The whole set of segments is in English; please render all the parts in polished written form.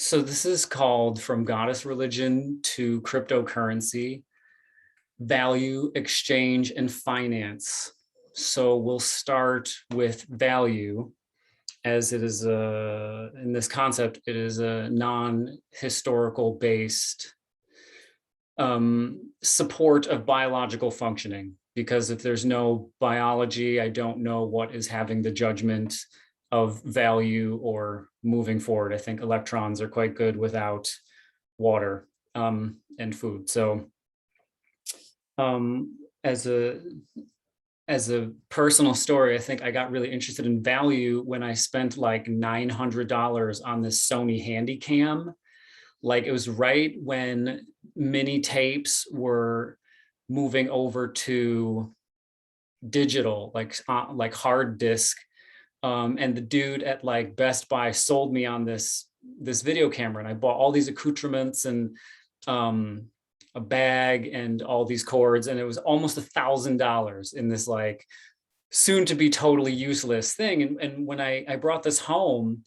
So this is called From Goddess Religion to Cryptocurrency, Value, Exchange, and Finance. So we'll start with value, as it is in this concept, it is a non-historical based support of biological functioning. Because if there's no biology, I don't know what is having the judgment of value or moving forward. I think electrons are quite good without water and food. So as a personal story, I think I got really interested in value when I spent like $900 on this Sony Handycam. Like it was right when mini tapes were moving over to digital, like hard disk. And the dude at like Best Buy sold me on this video camera, and I bought all these accoutrements and a bag and all these cords, and it was almost $1,000 in this like soon to be totally useless thing. And when I brought this home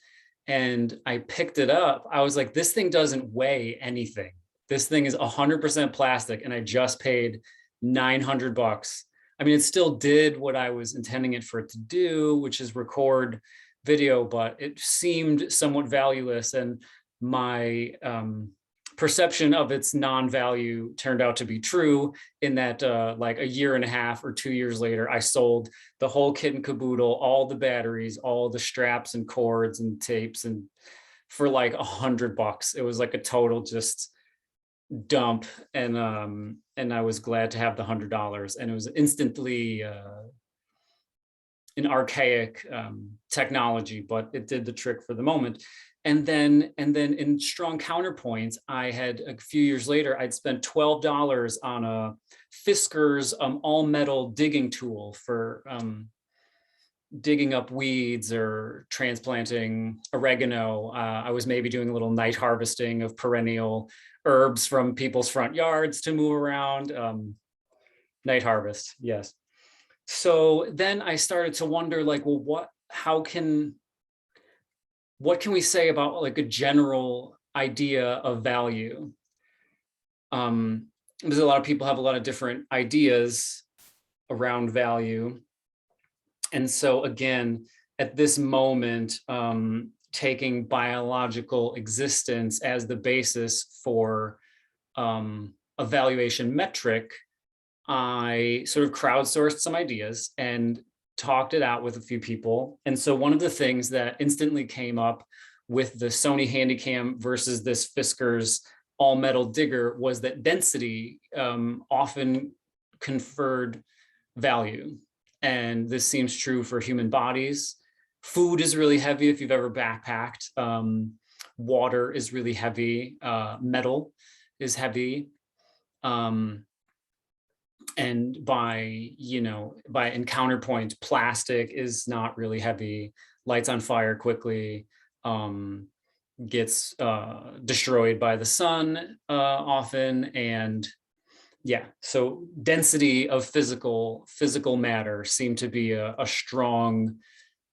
and I picked it up, I was like, this thing doesn't weigh anything. This thing is 100% plastic, and I just paid $900. I mean, it still did what I was intending it for it to do, which is record video, but it seemed somewhat valueless. And my perception of its non-value turned out to be true, in that like a year and a half or 2 years later, I sold the whole kit and caboodle, all the batteries, all the straps and cords and tapes, and for like $100. It was like a total just dump. And I was glad to have the $100, and it was instantly an archaic technology, but it did the trick for the moment. And then in strong counterpoints, I had a few years later, I'd spent $12 on a Fiskars all metal digging tool for digging up weeds or transplanting oregano. I was maybe doing a little night harvesting of perennial herbs from people's front yards to move around. Night harvest, yes. So then I started to wonder, like, well, what can we say about like a general idea of value? Because a lot of people have a lot of different ideas around value. And so again, at this moment, taking biological existence as the basis for a valuation metric, I sort of crowdsourced some ideas and talked it out with a few people. And so one of the things that instantly came up with the Sony Handycam versus this Fiskars all metal digger was that density often conferred value. And this seems true for human bodies. Food is really heavy if you've ever backpacked. Water is really heavy. Metal is heavy. And by in counterpoint, plastic is not really heavy, lights on fire quickly, gets destroyed by the sun often. And yeah, so density of physical matter seemed to be a strong,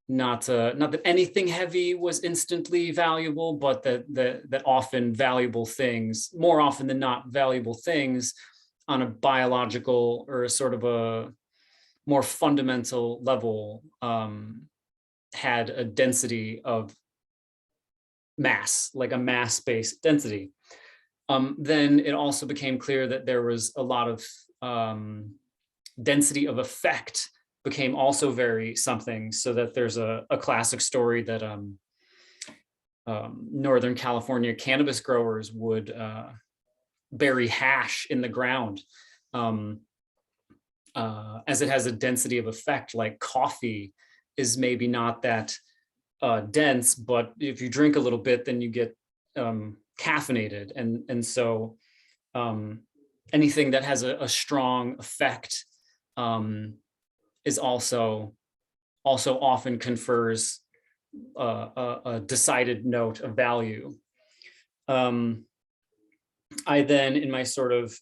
not that anything heavy was instantly valuable, but that often valuable things, more often than not, valuable things on a biological or a sort of a more fundamental level had a density of mass, like a mass-based density. Then it also became clear that there was a lot of density of effect became also very something, so that there's a classic story that Northern California cannabis growers would bury hash in the ground as it has a density of effect. Like coffee is maybe not that dense, but if you drink a little bit, then you get caffeinated. And so anything that has a strong effect is also often confers a decided note of value. I then, in my sort of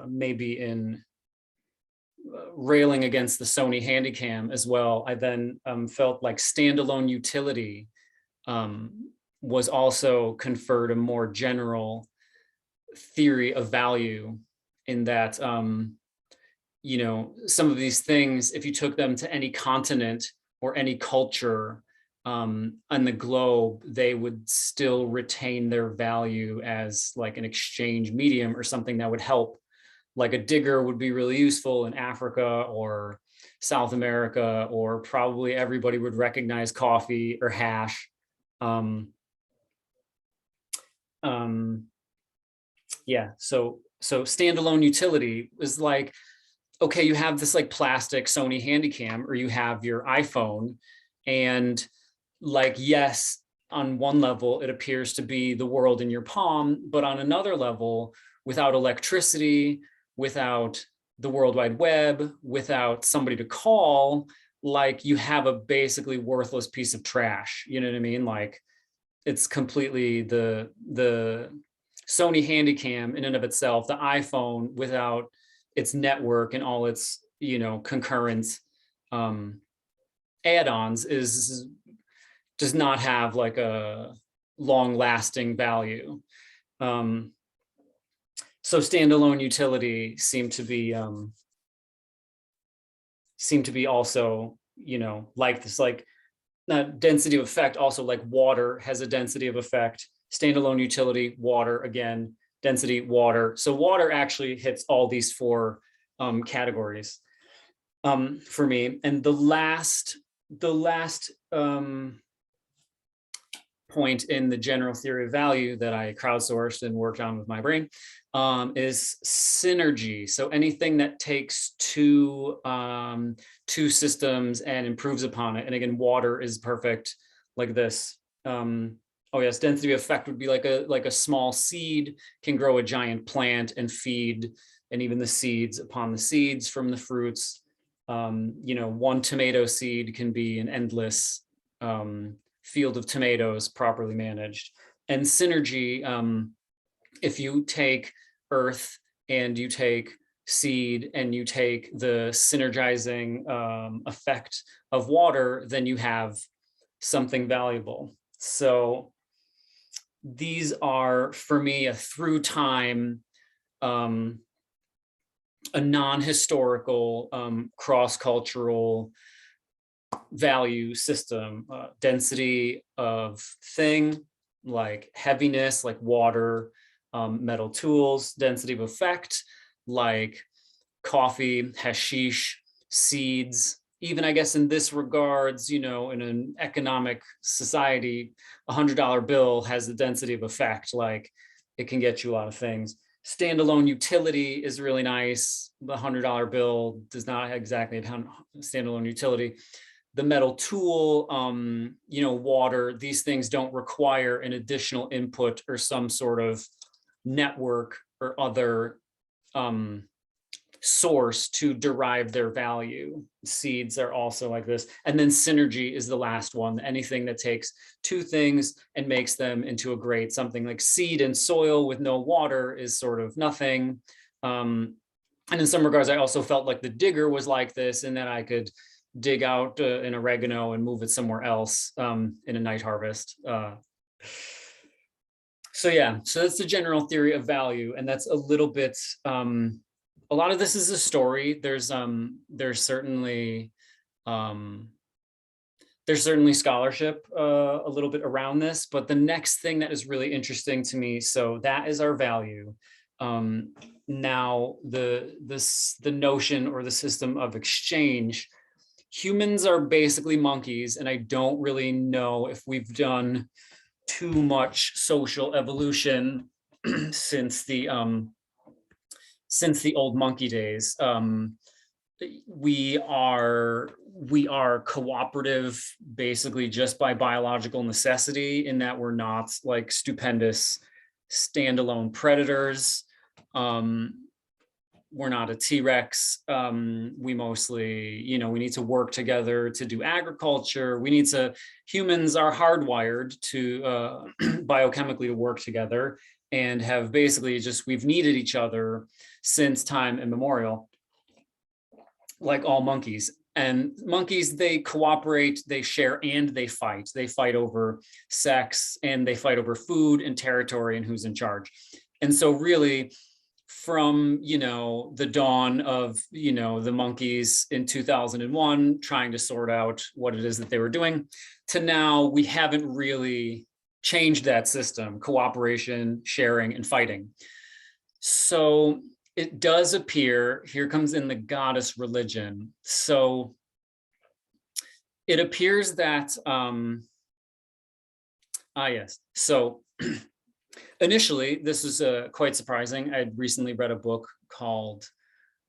maybe in railing against the Sony Handycam as well, I then felt like standalone utility was also conferred a more general theory of value in that, you know, some of these things, if you took them to any continent or any culture on the globe, they would still retain their value as like an exchange medium or something that would help. Like a digger would be really useful in Africa or South America, or probably everybody would recognize coffee or hash. Um, um, yeah, so standalone utility is like, okay, you have this like plastic Sony Handycam, or you have your iPhone, and like, yes, on one level, it appears to be the world in your palm, but on another level, without electricity, without the World Wide Web, without somebody to call, like you have a basically worthless piece of trash. You know what I mean? Like it's completely the Sony Handycam in and of itself, the iPhone without its network and all its, you know, concurrent um, add-ons does not have like a long-lasting value. So standalone utility seem to be also, you know, like this, like density of effect. Also, like water has a density of effect. Standalone utility, water again, density, water. So water actually hits all these four categories for me. And the last point in the general theory of value that I crowdsourced and worked on with my brain is synergy. So anything that takes two systems and improves upon it. And again, water is perfect like this. Oh yes, density effect would be like a small seed can grow a giant plant and feed, and even the seeds upon the seeds from the fruits. You know, one tomato seed can be an endless field of tomatoes properly managed. And synergy, if you take earth and you take seed and you take the synergizing effect of water, then you have something valuable. So these are, for me, a through time, a non-historical, cross-cultural value system. Density of thing, like heaviness, like water, metal tools. Density of effect, like coffee, hashish, seeds. Even, I guess, in this regards, you know, in an economic society, $100 bill has the density of effect. Like it can get you a lot of things. Standalone utility is really nice. The $100 bill does not exactly have standalone utility. The metal tool, you know, water, these things don't require an additional input or some sort of network or other source to derive their value. Seeds are also like this. And then synergy is the last one. Anything that takes two things and makes them into a great something. Like seed and soil with no water is sort of nothing. And in some regards, I also felt like the digger was like this, and that I could dig out an oregano and move it somewhere else in a night harvest. So yeah, so that's the general theory of value, and that's a little bit. A lot of this is a story. There's certainly scholarship a little bit around this, but the next thing that is really interesting to me. So that is our value. Now the notion or the system of exchange. Humans are basically monkeys, and I don't really know if we've done too much social evolution since the old monkey days. We are cooperative basically just by biological necessity, in that we're not like stupendous standalone predators. We're not a T-Rex. We mostly, you know, we need to work together to do agriculture. Humans are hardwired to biochemically to work together, and have basically we've needed each other since time immemorial, like all monkeys. And monkeys, they cooperate, they share, and they fight. They fight over sex, and they fight over food and territory and who's in charge. And so really, from the dawn of the monkeys in 2001 trying to sort out what it is that they were doing, to now, we haven't really changed that system: cooperation, sharing, and fighting. So it does appear, here comes in the goddess religion. So it appears that yes, so initially, this is quite surprising. I'd recently read a book called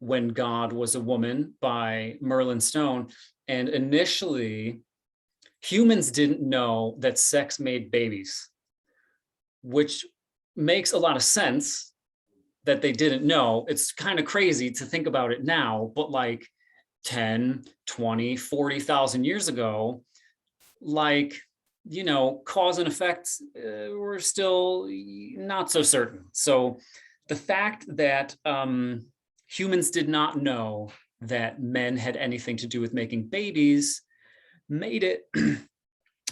When God Was a Woman by Merlin Stone. And initially, humans didn't know that sex made babies, which makes a lot of sense that they didn't know. It's kind of crazy to think about it now, but like 10, 20, 40,000 years ago, like, cause and effect were still not so certain. So the fact that humans did not know that men had anything to do with making babies made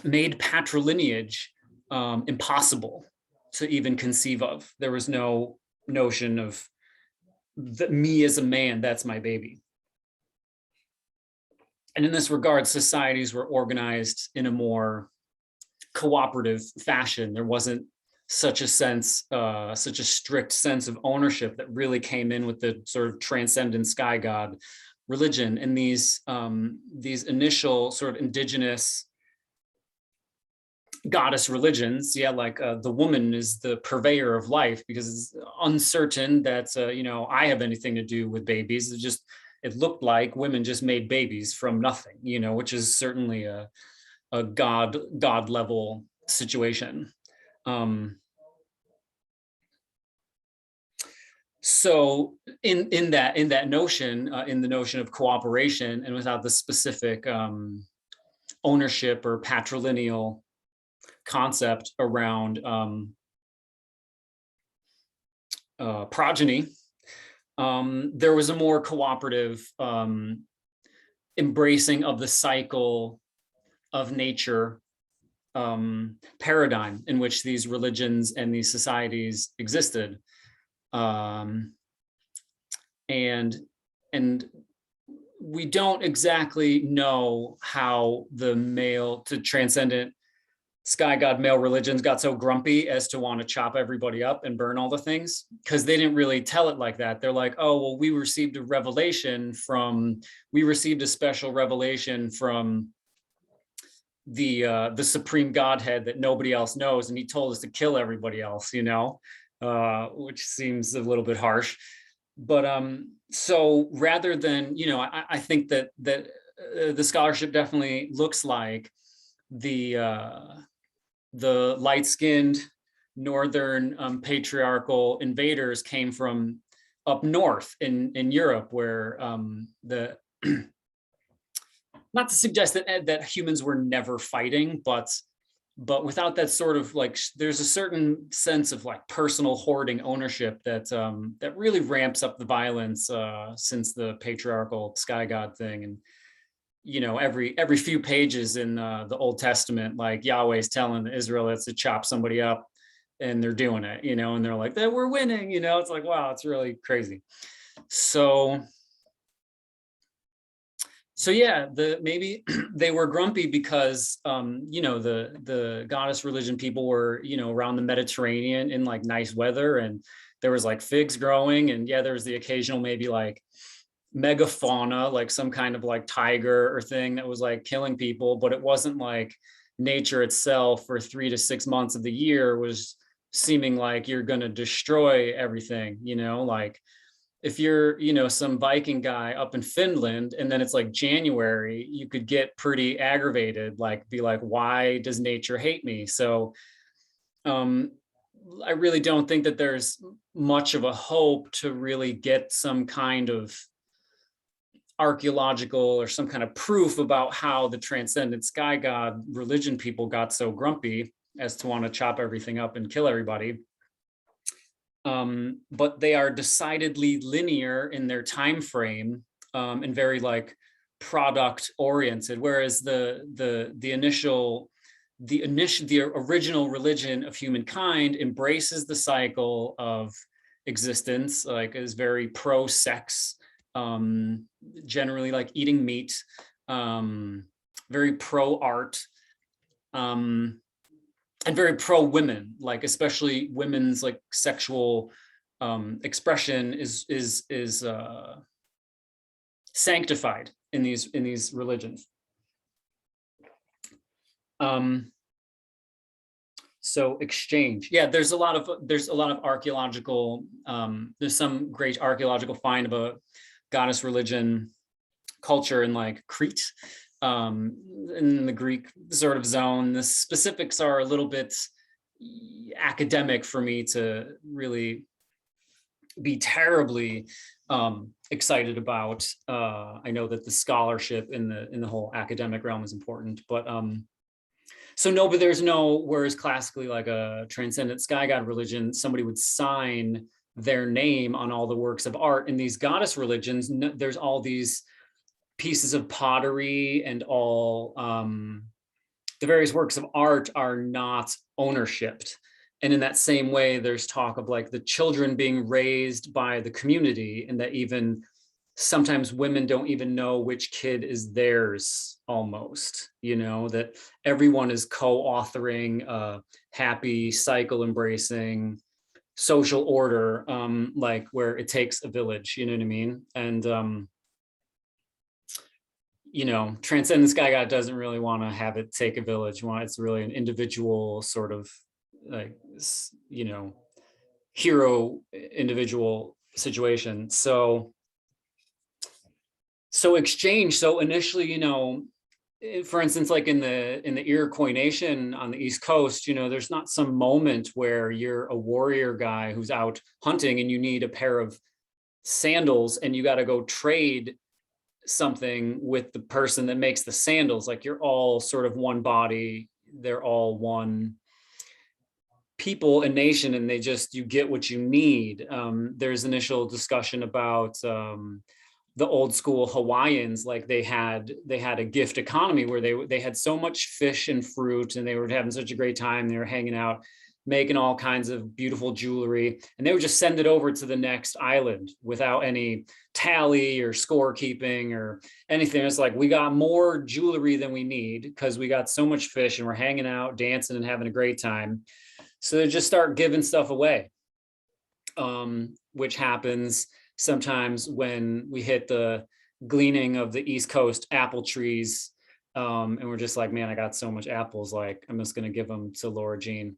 patrilineage impossible to even conceive of. There was no notion of me as a man, that's my baby. And in this regard, societies were organized in a more cooperative fashion. There wasn't such a strict sense of ownership that really came in with the sort of transcendent sky god religion. And these initial sort of indigenous goddess religions, like the woman is the purveyor of life, because it's uncertain that I have anything to do with babies. It looked like women just made babies from nothing, which is certainly a god level situation. So in that notion, in the notion of cooperation, and without the specific ownership or patrilineal concept around progeny, there was a more cooperative embracing of the cycle of nature paradigm in which these religions and these societies existed. And we don't exactly know how the male to transcendent sky god male religions got so grumpy as to want to chop everybody up and burn all the things, because they didn't really tell it like that. They're like, oh, well, we received a special revelation from the supreme godhead that nobody else knows, and he told us to kill everybody else, which seems a little bit harsh. But so rather than, I think that the scholarship definitely looks like the light-skinned northern patriarchal invaders came from up north in Europe, where not to suggest that humans were never fighting, but without that sort of like, there's a certain sense of like personal hoarding ownership that really ramps up the violence since the patriarchal sky god thing. And every few pages in the Old Testament, like Yahweh's telling the Israelites to chop somebody up, and they're doing it, and they're like, we're winning, it's like, wow, it's really crazy. So yeah, maybe they were grumpy because the goddess religion people were around the Mediterranean in like nice weather, and there was like figs growing, and there was the occasional maybe like megafauna, like some kind of like tiger or thing that was like killing people, but it wasn't like nature itself for 3 to 6 months of the year was seeming like you're going to destroy everything, like if you're some Viking guy up in Finland and then it's like January, you could get pretty aggravated, like be like, why does nature hate me? So I really don't think that there's much of a hope to really get some kind of archaeological or some kind of proof about how the transcendent sky god religion people got so grumpy as to want to chop everything up and kill everybody. But they are decidedly linear in their time frame, and very like product oriented, whereas the original religion of humankind embraces the cycle of existence, like is very pro sex, generally like eating meat, very pro art, and very pro women, like especially women's like sexual expression is sanctified in these religions. So exchange, yeah, there's a lot of archaeological, there's some great archaeological find about goddess religion culture in like Crete, in the Greek sort of zone. The specifics are a little bit academic for me to really be terribly excited about. I know that the scholarship in the whole academic realm is important, but so no, but there's no, whereas classically like a transcendent sky god religion, somebody would sign their name on all the works of art. In these goddess religions, there's all these pieces of pottery and all the various works of art are not ownershiped. And in that same way, there's talk of like the children being raised by the community, and that even sometimes women don't even know which kid is theirs almost, that everyone is co-authoring a happy cycle embracing social order, like where it takes a village, you know what I mean? And Transcendent Sky God doesn't really want to have it take a village. It's really an individual sort of like, hero individual situation. So exchange. So initially, for instance, like in the Iroquois Nation on the East Coast, there's not some moment where you're a warrior guy who's out hunting and you need a pair of sandals and you got to go trade something with the person that makes the sandals. Like you're all sort of one body, they're all one people and nation, and you get what you need. There's initial discussion about the old school Hawaiians, like they had a gift economy where they had so much fish and fruit, and they were having such a great time. They were hanging out, making all kinds of beautiful jewelry, and they would just send it over to the next island without any tally or scorekeeping or anything. It's like, we got more jewelry than we need because we got so much fish and we're hanging out, dancing and having a great time. So they just start giving stuff away, which happens sometimes when we hit the gleaning of the East Coast apple trees, and we're just like, man, I got so much apples, like I'm just going to give them to Laura Jean.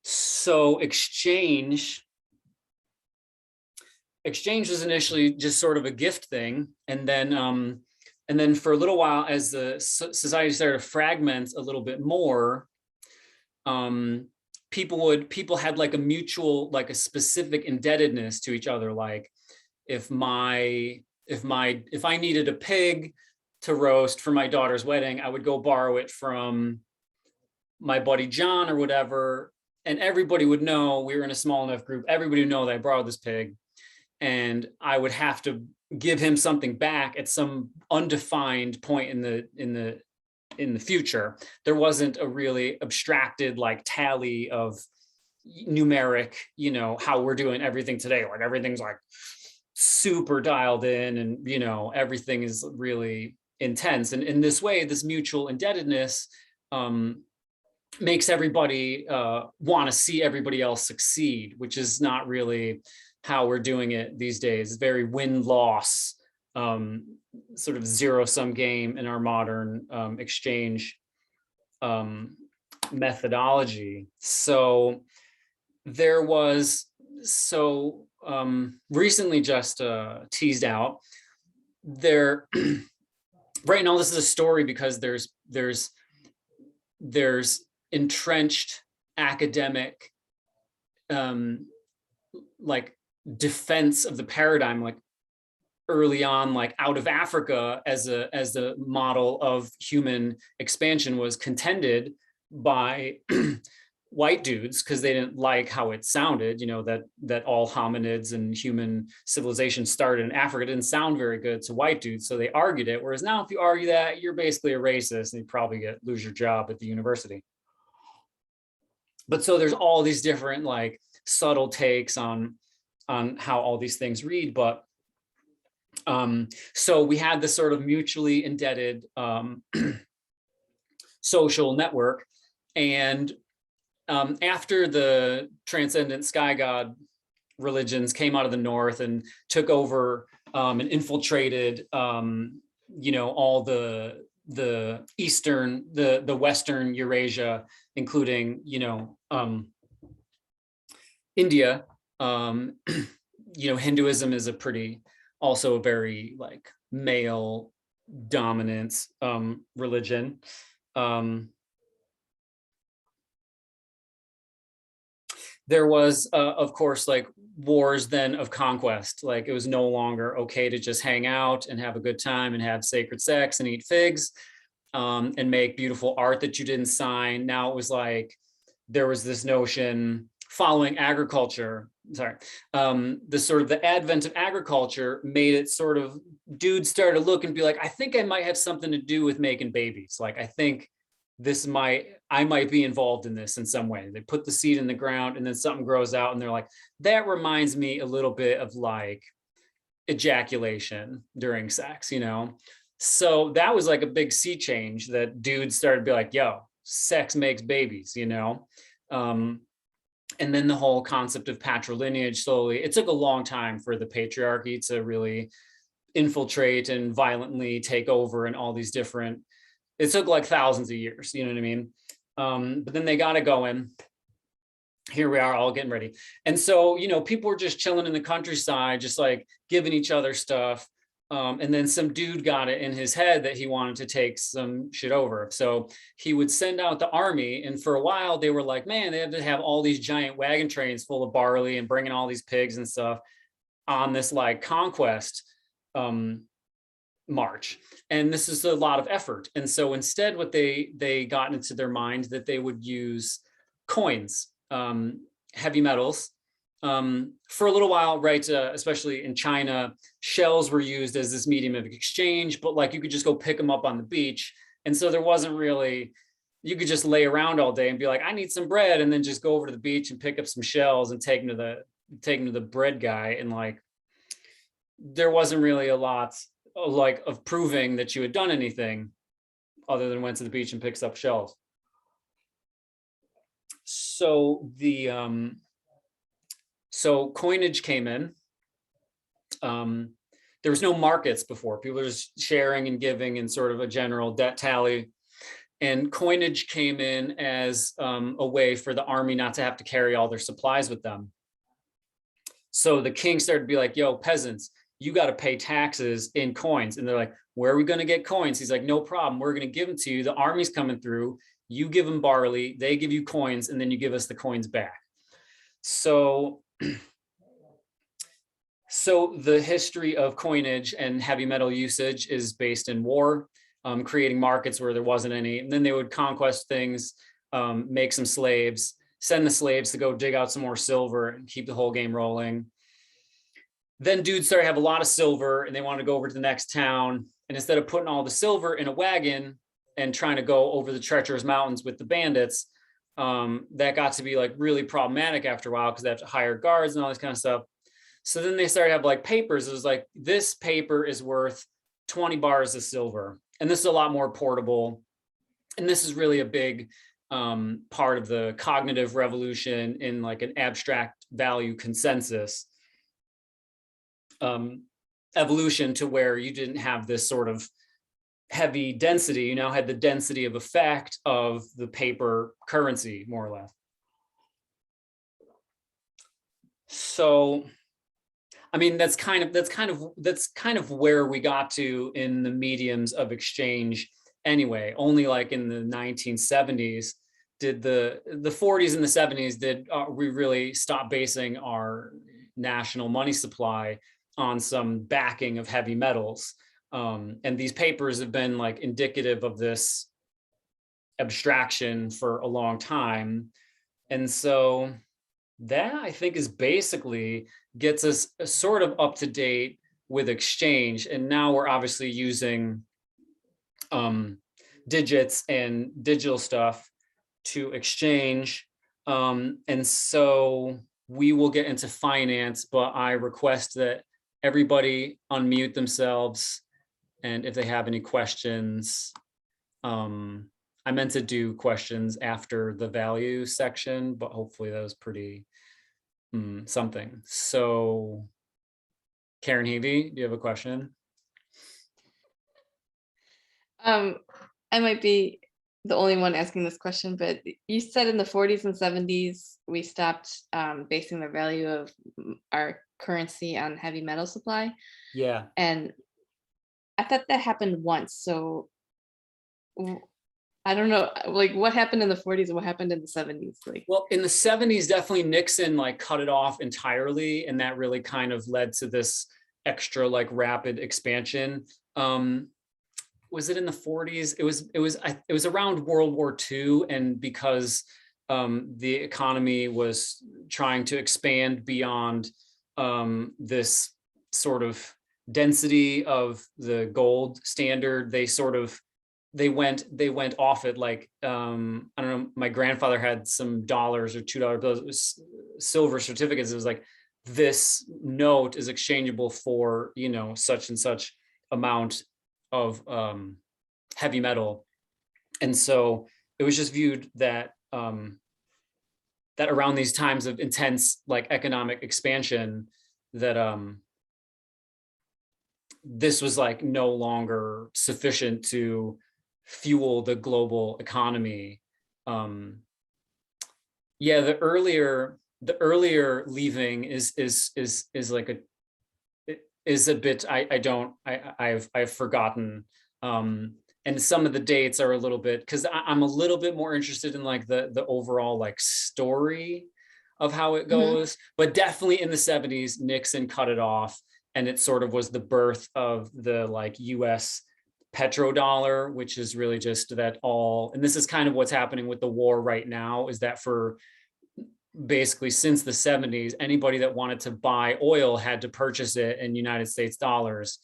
So exchange was initially just sort of a gift thing, and then for a little while, as the society started to fragment a little bit more, people had like a mutual, like a specific indebtedness to each other. Like if I needed a pig to roast for my daughter's wedding, I would go borrow it from my buddy John or whatever, and everybody would know. We were in a small enough group, everybody would know that I borrowed this pig, and I would have to give him something back at some undefined point in the future. There wasn't a really abstracted like tally of numeric, how we're doing everything today. Like everything's like super dialed in, and everything is really intense. And in this way, this mutual indebtedness makes everybody want to see everybody else succeed, which is not really how we're doing it these days. Very win-loss, sort of zero-sum game in our modern exchange methodology. So there was, recently just teased out there. Right now, this is a story because there's entrenched academic like defense of the paradigm, like early on, like out of Africa as a model of human expansion was contended by white dudes because they didn't like how it sounded, you know, that all hominids and human civilization started in Africa didn't sound very good to white dudes. So they argued it. Whereas now if you argue that, you're basically a racist and you probably lose your job at the university. But so there's all these different like subtle takes on how all these things read. But so we had this sort of mutually indebted social network. And after the transcendent sky god religions came out of the north and took over and infiltrated, you know, all the eastern, the western Eurasia, including, you know, India. You know, Hinduism is a pretty, also a very like male dominant religion. There was, of course, like wars then of conquest. Like it was no longer okay to just hang out and have a good time and have sacred sex and eat figs and make beautiful art that you didn't sign. Now it was like there was this notion following agriculture. Sorry, the sort of the advent of agriculture made it sort of dudes started to look and be like, I think I might have something to do with making babies. Like I think I might be involved in this in some way. They put the seed in the ground and then something grows out and they're like, that reminds me a little bit of like ejaculation during sex, you know? So that was like a big sea change that dudes started to be like, yo, sex makes babies, you know? And then the whole concept of patrilineage slowly, it took a long time for the patriarchy to really infiltrate and violently take over and all these different, it took like thousands of years, you know what I mean? But then they got it going. Here we are all getting ready. And so, you know, people were just chilling in the countryside, just like giving each other stuff. And then some dude got it in his head that he wanted to take some shit over. So he would send out the army. And for a while, they were like, man, they have to have all these giant wagon trains full of barley and bringing all these pigs and stuff on this like conquest march. And this is a lot of effort. And so instead, what they got into their mind that they would use coins, heavy metals. For a little while, right, especially in China, shells were used as this medium of exchange, but like you could just go pick them up on the beach. And so there wasn't really, you could just lay around all day and be like, I need some bread, and then just go over to the beach and pick up some shells and take them to the bread guy. And like, there wasn't really a lot like of proving that you had done anything other than went to the beach and picks up shells. So the so coinage came in. There was no markets before. People were just sharing and giving and sort of a general debt tally. And coinage came in as a way for the army not to have to carry all their supplies with them. So the king started to be like, yo, peasants, you got to pay taxes in coins. And they're like, where are we going to get coins? He's like, no problem. We're going to give them to you. The army's coming through. You give them barley, they give you coins, and then you give us the coins back. So the history of coinage and heavy metal usage is based in war, creating markets where there wasn't any. And then they would conquest things, make some slaves, send the slaves to go dig out some more silver and keep the whole game rolling. Then dudes started to have a lot of silver and they wanted to go over to the next town. And instead of putting all the silver in a wagon and trying to go over the treacherous mountains with the bandits, that got to be like really problematic after a while because they have to hire guards and all this kind of stuff. So then they started to have like papers. It was like, this paper is worth 20 bars of silver. And this is a lot more portable. And this is really a big part of the cognitive revolution in like an abstract value consensus evolution to where you didn't have this sort of heavy density, you now had the density of effect of the paper currency, more or less. So, I mean, that's kind of where we got to in the mediums of exchange anyway. Only like in the 1970s did the 40s and the 70s did we really stop basing our national money supply on some backing of heavy metals. And these papers have been like indicative of this abstraction for a long time. And so that I think is basically gets us sort of up to date with exchange. And now we're obviously using um, digits and digital stuff to exchange. And so we will get into finance, but I request that everybody unmute themselves. And if they have any questions, I meant to do questions after the value section, but hopefully that was pretty something. So Karen Heavey, do you have a question? I might be the only one asking this question, but you said in the 40s and 70s, we stopped basing the value of our currency on heavy metal supply. Yeah. And I thought that happened once. So w- I don't know, like what happened in the 40s and what happened in the 70s? Like, Well, in the 70s, definitely Nixon like cut it off entirely, and that really kind of led to this extra like rapid expansion. Um, was it in the 40s? It was around World War II, and because the economy was trying to expand beyond this sort of density of the gold standard, they went off it like I don't know, my grandfather had some dollars or $2 bills, it was silver certificates. It was like, this note is exchangeable for, you know, such and such amount of heavy metal. And so it was just viewed that that around these times of intense like economic expansion, that this was like no longer sufficient to fuel the global economy. Um, yeah, the earlier leaving is like a is a bit I've forgotten. And some of the dates are a little bit, because I'm a little bit more interested in like the overall like story of how it mhm. goes, but definitely in the 70s Nixon cut it off, and it sort of was the birth of the like US petrodollar, which is really just that all, and this is kind of what's happening with the war right now, is that for basically since the 70s, anybody that wanted to buy oil had to purchase it in United States dollars.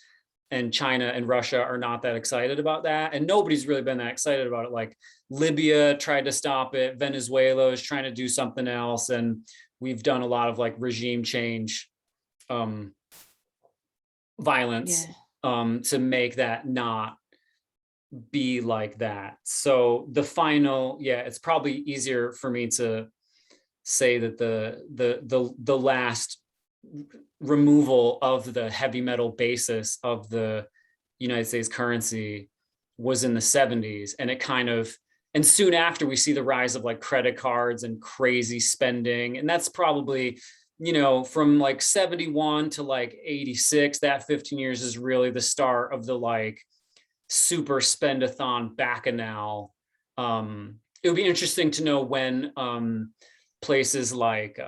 And China and Russia are not that excited about that. And nobody's really been that excited about it. Like Libya tried to stop it, Venezuela is trying to do something else. And we've done a lot of like regime change um, violence Yeah. to make that not be like that. So the final, yeah, it's probably easier for me to say that the last removal of the heavy metal basis of the United States currency was in the 70s, and it kind of, and soon after we see the rise of like credit cards and crazy spending, and that's probably, you know, from like 71 to like 86, that 15 years is really the start of the like super spendathon bacchanal. It would be interesting to know when places like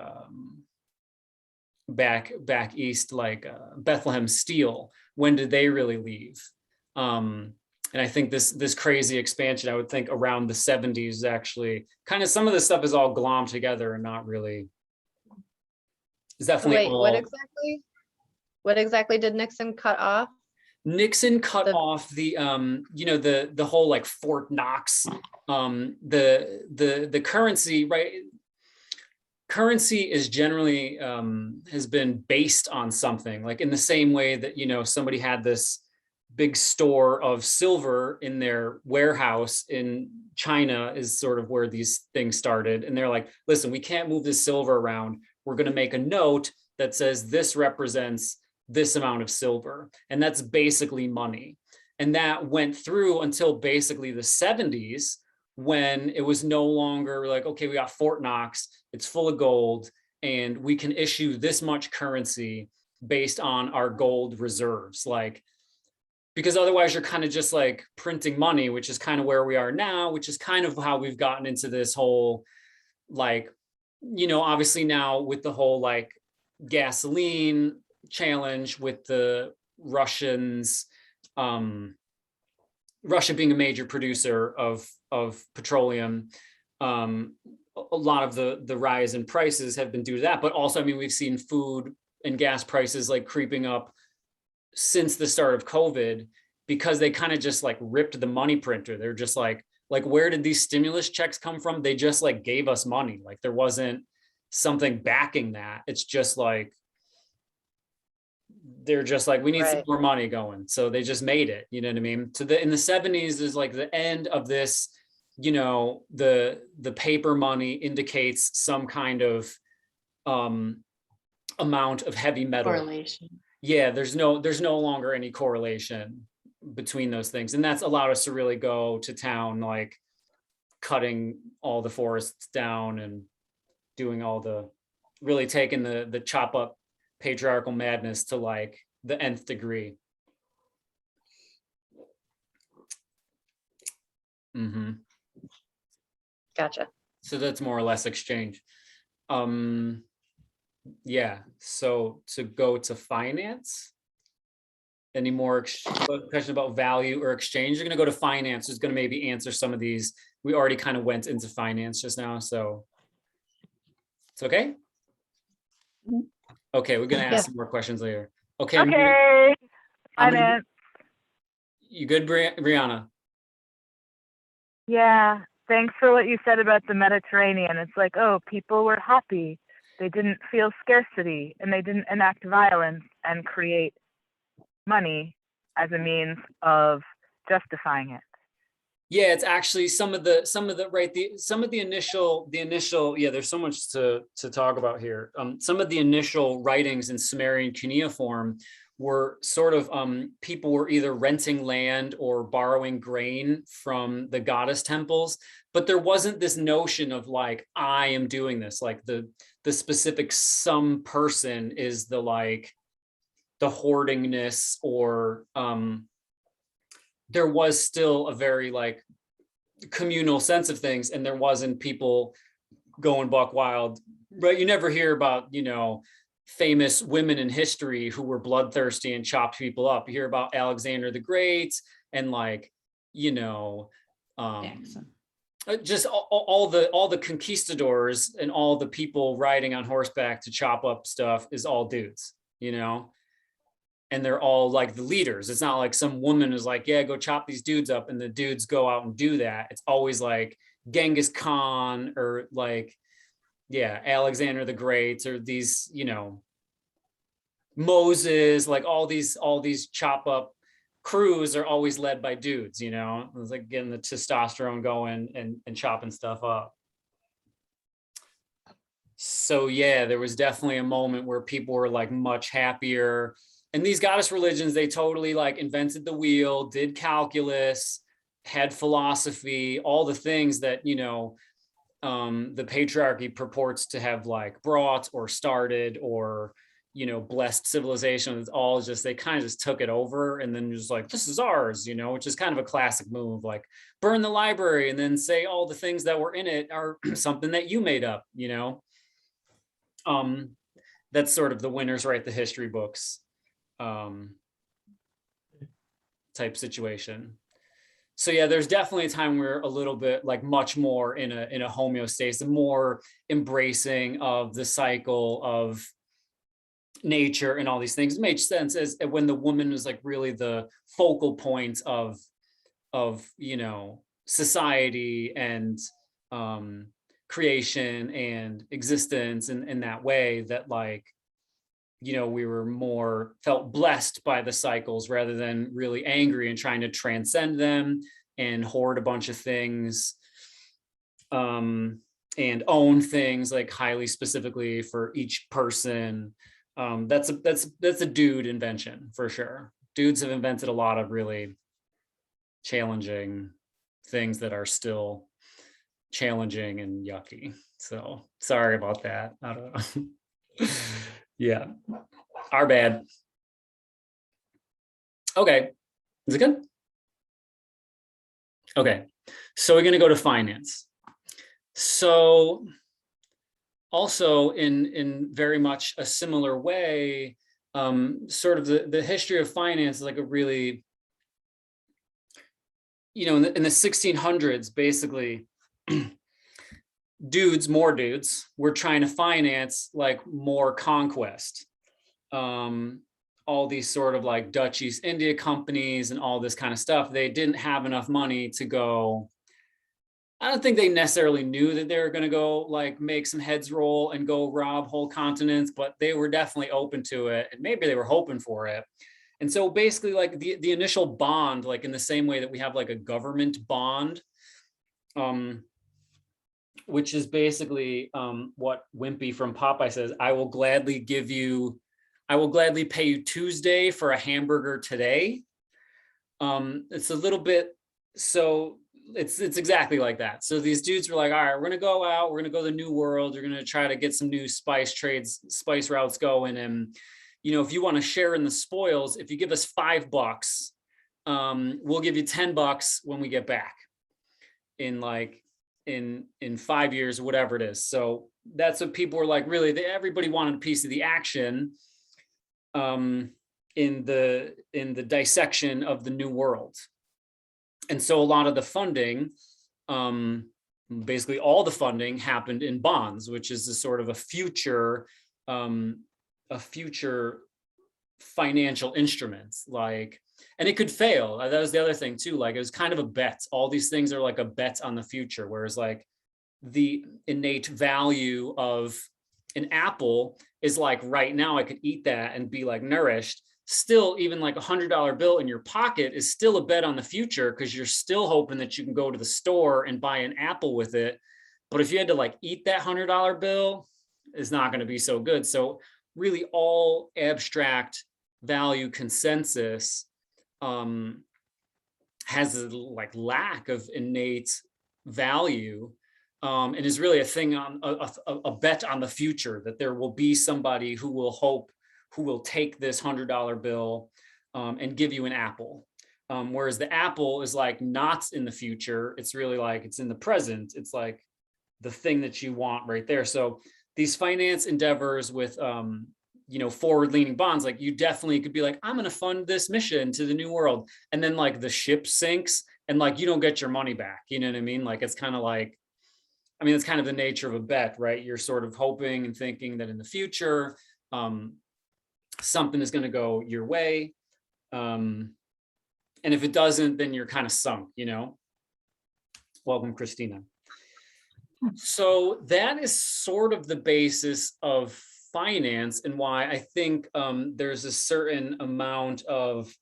back east, like Bethlehem Steel, when did they really leave? Um, and I think this crazy expansion, I would think around the 70s, actually kind of some of this stuff is all glommed together and not really. It's So definitely wait, all. what exactly did Nixon cut off? Nixon cut The off the you know, the whole like Fort Knox, the currency, right? Currency is generally has been based on something, like in the same way that, you know, somebody had this big store of silver in their warehouse in China, is sort of where these things started. And they're like, listen, we can't move this silver around. We're going to make a note that says this represents this amount of silver. And that's basically money. And that went through until basically the 70s, when it was no longer like, okay, we got Fort Knox, it's full of gold, and we can issue this much currency based on our gold reserves. Like, because otherwise you're kind of just like printing money, which is kind of where we are now, which is kind of how we've gotten into this whole, like, you know, obviously now with the whole like gasoline challenge with the Russians, um, Russia being a major producer of petroleum, a a lot of the rise in prices have been due to that, but also, I mean, we've seen food and gas prices like creeping up since the start of COVID, because they kind of just like ripped the money printer. They're just like, where did these stimulus checks come from? They just like gave us money. Like there wasn't something backing that. It's just like, they're just like, we need some Right. more money going. So they just made it, you know what I mean? So in the 70s is like the end of this, you know, the paper money indicates some kind of amount of heavy metal. Correlation. Yeah, there's no longer any correlation between those things. And that's allowed us to really go to town, like cutting all the forests down and doing all the, really taking the chop up patriarchal madness to like the nth degree. Gotcha. So that's more or less exchange. Yeah, so to go to finance, any more question about value or exchange? You're going to go to finance, who's going to maybe answer some of these. We already kind of went into finance just now, so it's okay. Okay, we're going to ask some more questions later. Okay. Okay. Finance. You good, Brianna? Yeah. Thanks for what you said about the Mediterranean. It's like, oh, people were happy. They didn't feel scarcity and they didn't enact violence and create money as a means of justifying it. Yeah, it's actually some of the initial, yeah, there's so much to talk about here. Some of the initial writings in Sumerian cuneiform were sort of people were either renting land or borrowing grain from the goddess temples, but there wasn't this notion of like, I am doing this, like the specific some person is the like the hoardingness, or there was still a very like communal sense of things, and there wasn't people going buck wild, right? You never hear about, you know, famous women in history who were bloodthirsty and chopped people up. You hear about Alexander the Great and like, you know, just all the conquistadors and all the people riding on horseback to chop up stuff is all dudes, you know, and they're all like the leaders. It's not like some woman is like, yeah, go chop these dudes up, and the dudes go out and do that. It's always like Genghis Khan or like, yeah, Alexander the Great, or these, you know, Moses, like all these chop up crews are always led by dudes, you know. It's like getting the testosterone going and chopping stuff up. So yeah, there was definitely a moment where people were like much happier. And these goddess religions, they totally like invented the wheel, did calculus, had philosophy, all the things that, you know, the patriarchy purports to have like brought or started or, you know, blessed civilization. It's all just, they kind of just took it over and then just like, this is ours, you know, which is kind of a classic move, like burn the library and then say all the things that were in it are something that you made up, you know. That's sort of the winners write the history books type situation. So yeah, there's definitely a time where a little bit like much more in a homeostasis, more embracing of the cycle of nature and all these things. It makes sense as when the woman is like really the focal point of you know, society and creation and existence in that way, that like, you know, we were more felt blessed by the cycles rather than really angry and trying to transcend them and hoard a bunch of things and own things like highly specifically for each person. That's a dude invention for sure. Dudes have invented a lot of really challenging things that are still challenging and yucky. So sorry about that. I don't know. Yeah, our bad. Okay, is it good? Okay, so we're gonna go to finance. So also in very much a similar way, sort of the history of finance is like a really, you know, in the 1600s, basically, more dudes were trying to finance like more conquest. All these sort of like Dutch East India companies and all this kind of stuff, they didn't have enough money to go. I don't think they necessarily knew that they were going to go like make some heads roll and go rob whole continents, but they were definitely open to it. And maybe they were hoping for it. And so basically like the initial bond, like in the same way that we have like a government bond, which is basically what Wimpy from Popeye says, I will gladly pay you Tuesday for a hamburger today. It's a little bit, so it's exactly like that. So these dudes were like, all right, we're gonna go out, we're gonna go to the new world, we're gonna try to get some new spice routes going. And if you want to share in the spoils, if you give us $5, we'll give you $10 when we get back in 5 years or whatever it is. So that's what people were like, really, everybody wanted a piece of the action in the dissection of the new world. And so a lot of the funding, basically all the funding happened in bonds, which is a sort of a future financial instruments, like, and it could fail. That was the other thing too. Like it was kind of a bet. All these things are like a bet on the future. Whereas like the innate value of an apple is like right now I could eat that and be like nourished. Still, even like $100 bill in your pocket is still a bet on the future because you're still hoping that you can go to the store and buy an apple with it. But if you had to like eat that $100 bill, it's not going to be so good. So really all abstract value consensus has a like lack of innate value, and is really a thing on a bet on the future, that there will be somebody who will take this $100 bill and give you an apple. Whereas the apple is like not in the future. It's really like it's in the present. It's like the thing that you want right there. So these finance endeavors with forward-leaning bonds, like you definitely could be like, I'm going to fund this mission to the new world, and then like the ship sinks and like you don't get your money back. You know what I mean? Like it's kind of like, I mean, it's kind of the nature of a bet, right? You're sort of hoping and thinking that in the future, something is going to go your way. And if it doesn't, then you're kind of sunk, Welcome, Christina. So that is sort of the basis of finance, and why I think there's a certain amount of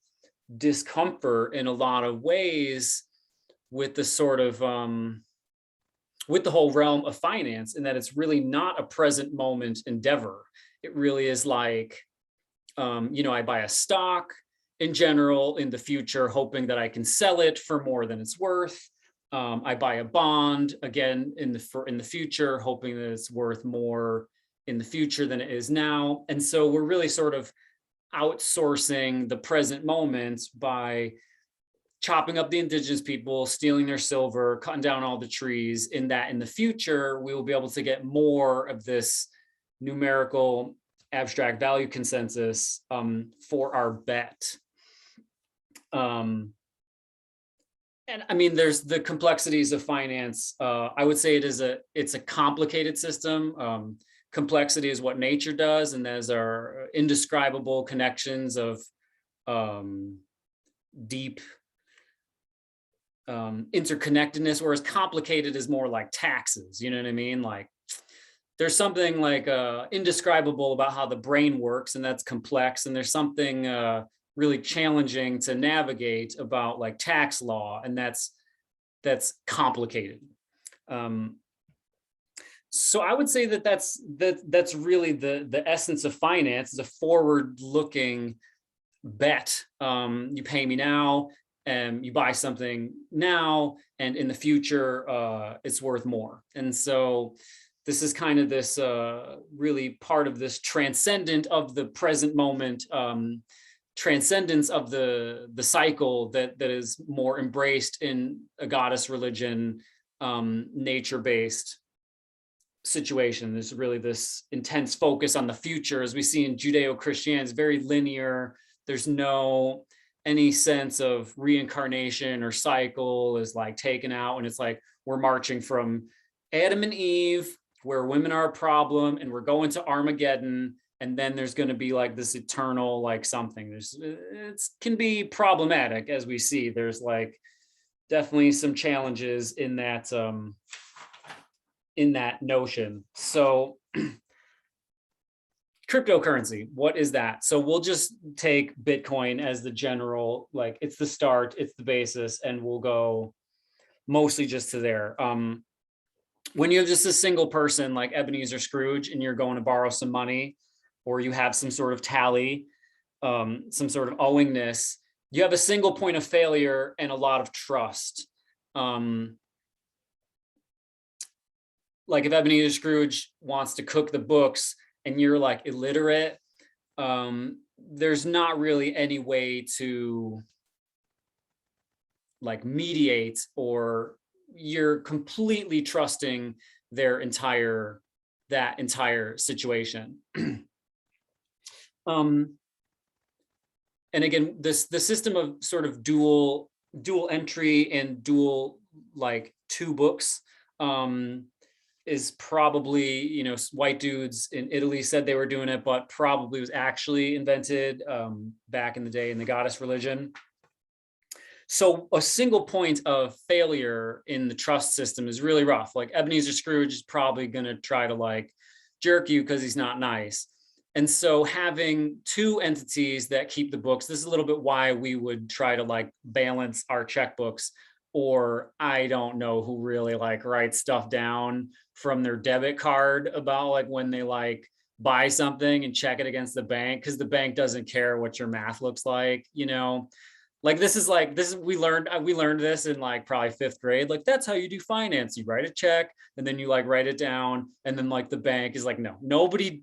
discomfort in a lot of ways with the sort of with the whole realm of finance, in that it's really not a present moment endeavor. It really is like, I buy a stock in general in the future, hoping that I can sell it for more than it's worth. I buy a bond again in the future, hoping that it's worth more in the future than it is now. And so we're really sort of outsourcing the present moment by chopping up the indigenous people, stealing their silver, cutting down all the trees, in that in the future, we will be able to get more of this numerical abstract value consensus for our bet. And I mean, there's the complexities of finance. I would say it's a complicated system. Complexity is what nature does, and there's our indescribable connections of deep interconnectedness, whereas complicated is more like taxes. You know what I mean? Like there's something like indescribable about how the brain works, and that's complex. And there's something really challenging to navigate about like tax law, and that's complicated. So I would say that's really the essence of finance, is a forward-looking bet. You pay me now, and you buy something now, and in the future, it's worth more. And so this is kind of this really part of this transcendent of the present moment, transcendence of the cycle that is more embraced in a goddess religion, nature-based situation. There's really this intense focus on the future, as we see in Judeo-Christianity. It's very linear. There's no any sense of reincarnation or cycle is like taken out, and it's like we're marching from Adam and Eve, where women are a problem, and we're going to Armageddon, and then there's going to be like this eternal like something. It can be problematic, as we see. There's like definitely some challenges in that notion. So cryptocurrency, what is that? So we'll just take Bitcoin as the general, like it's the start, it's the basis, and we'll go mostly just to there. When you have just a single person like Ebenezer Scrooge and you're going to borrow some money, or you have some sort of tally, some sort of owingness, you have a single point of failure and a lot of trust. Like if Ebenezer Scrooge wants to cook the books and you're like illiterate, there's not really any way to like mediate, or you're completely trusting that entire situation. And again, the system of sort of dual entry and dual like two books is probably, you know, white dudes in Italy said they were doing it, but probably was actually invented back in the day in the goddess religion. So a single point of failure in the trust system is really rough. Like Ebenezer Scrooge is probably going to try to like jerk you because he's not nice. And so having two entities that keep the books, this is a little bit why we would try to like balance our checkbooks, or I don't know who really like writes stuff down from their debit card about like when they like buy something and check it against the bank, because the bank doesn't care what your math looks like, you know. Like this is we learned this in like probably 5th grade. Like that's how you do finance. You write a check and then you like write it down, and then like the bank is like, no, nobody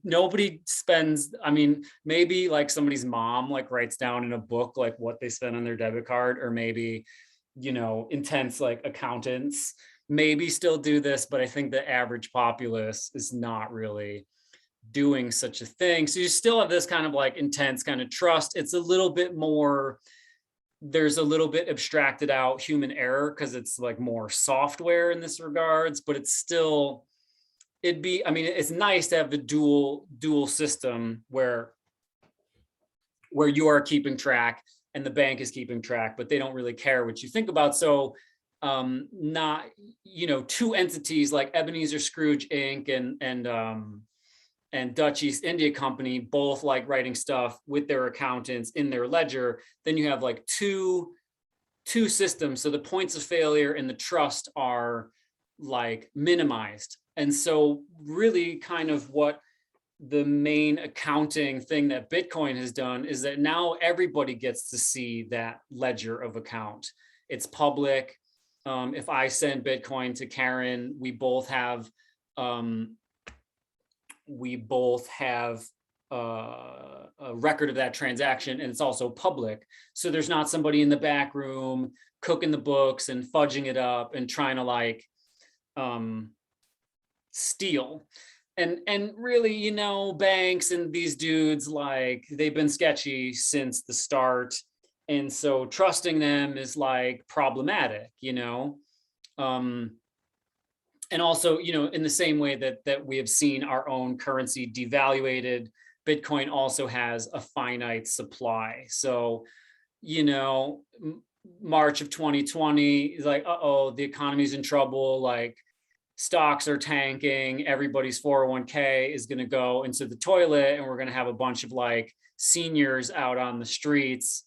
spends. I mean, maybe like somebody's mom like writes down in a book like what they spend on their debit card, or maybe, you know, intense like accountants maybe still do this, but I think the average populace is not really doing such a thing. So you still have this kind of like intense kind of trust. It's a little bit more, there's a little bit abstracted out human error because it's like more software in this regards, but it's still, I mean, it's nice to have the dual system where you are keeping track and the bank is keeping track, but they don't really care what you think about. So not, you know, two entities like Ebenezer Scrooge Inc. and Dutch East India Company, both like writing stuff with their accountants in their ledger, then you have like two systems. So the points of failure and the trust are like minimized. And so really kind of what the main accounting thing that Bitcoin has done is that now everybody gets to see that ledger of account. It's public. If I send Bitcoin to Karen, we both have a record of that transaction, and it's also public. So there's not somebody in the back room cooking the books and fudging it up and trying to like steal. And really, you know, banks and these dudes, like they've been sketchy since the start. And so trusting them is like problematic, you know. And also, you know, in the same way that we have seen our own currency devaluated, Bitcoin also has a finite supply. So, you know, March of 2020 is like, uh-oh, the economy's in trouble, like stocks are tanking, everybody's 401k is going to go into the toilet, and we're going to have a bunch of like seniors out on the streets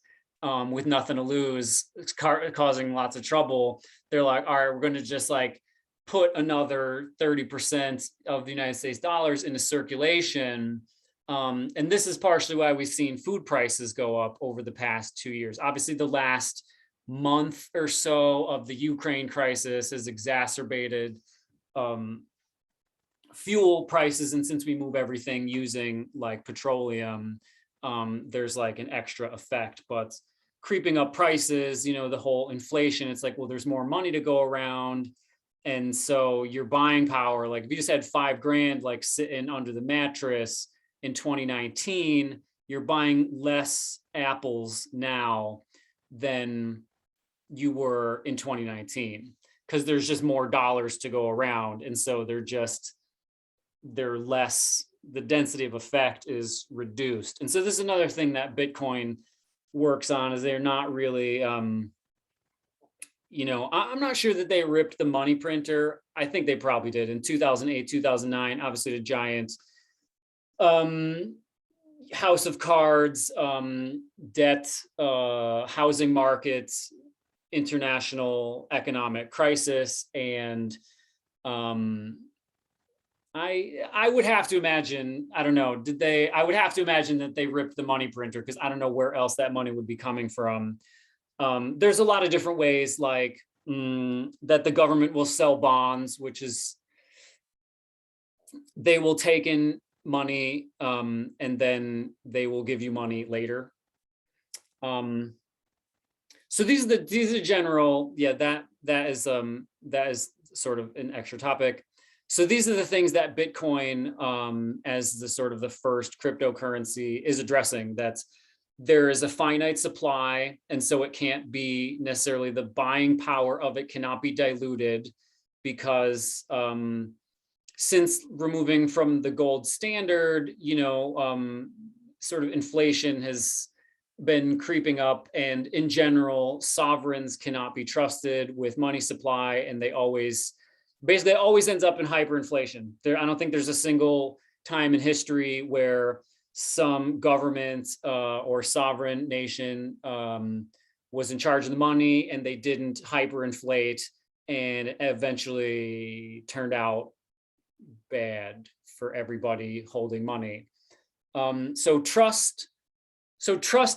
with nothing to lose, causing lots of trouble. They're like, all right, we're going to just like put another 30% of the United States dollars into circulation. And this is partially why we've seen food prices go up over the past 2 years. Obviously, the last month or so of the Ukraine crisis has exacerbated fuel prices. And since we move everything using like petroleum, there's like an extra effect. But creeping up prices, you know, the whole inflation, it's like, well, there's more money to go around. And so your buying power, like if you just had $5,000 like sitting under the mattress in 2019, you're buying less apples now than you were in 2019. because there's just more dollars to go around. And so they're less, the density of effect is reduced. And so this is another thing that Bitcoin works on, is they're not really, you know, I'm not sure that they ripped the money printer. I think they probably did in 2008, 2009, obviously the giant house of cards, debt, housing markets, international economic crisis. And I would have to imagine, I don't know, I would have to imagine that they ripped the money printer, because I don't know where else that money would be coming from. There's a lot of different ways, like that the government will sell bonds, which is they will take in money and then they will give you money later. So these are general, yeah, that is sort of an extra topic. So these are the things that Bitcoin, as the sort of the first cryptocurrency, is addressing. That's there is a finite supply, and so it can't be necessarily, the buying power of it cannot be diluted, because since removing from the gold standard, you know, sort of inflation has been creeping up, and in general, sovereigns cannot be trusted with money supply, and they always ends up in hyperinflation. I don't think there's a single time in history where some government or sovereign nation was in charge of the money and they didn't hyperinflate and eventually turned out bad for everybody holding money. So trust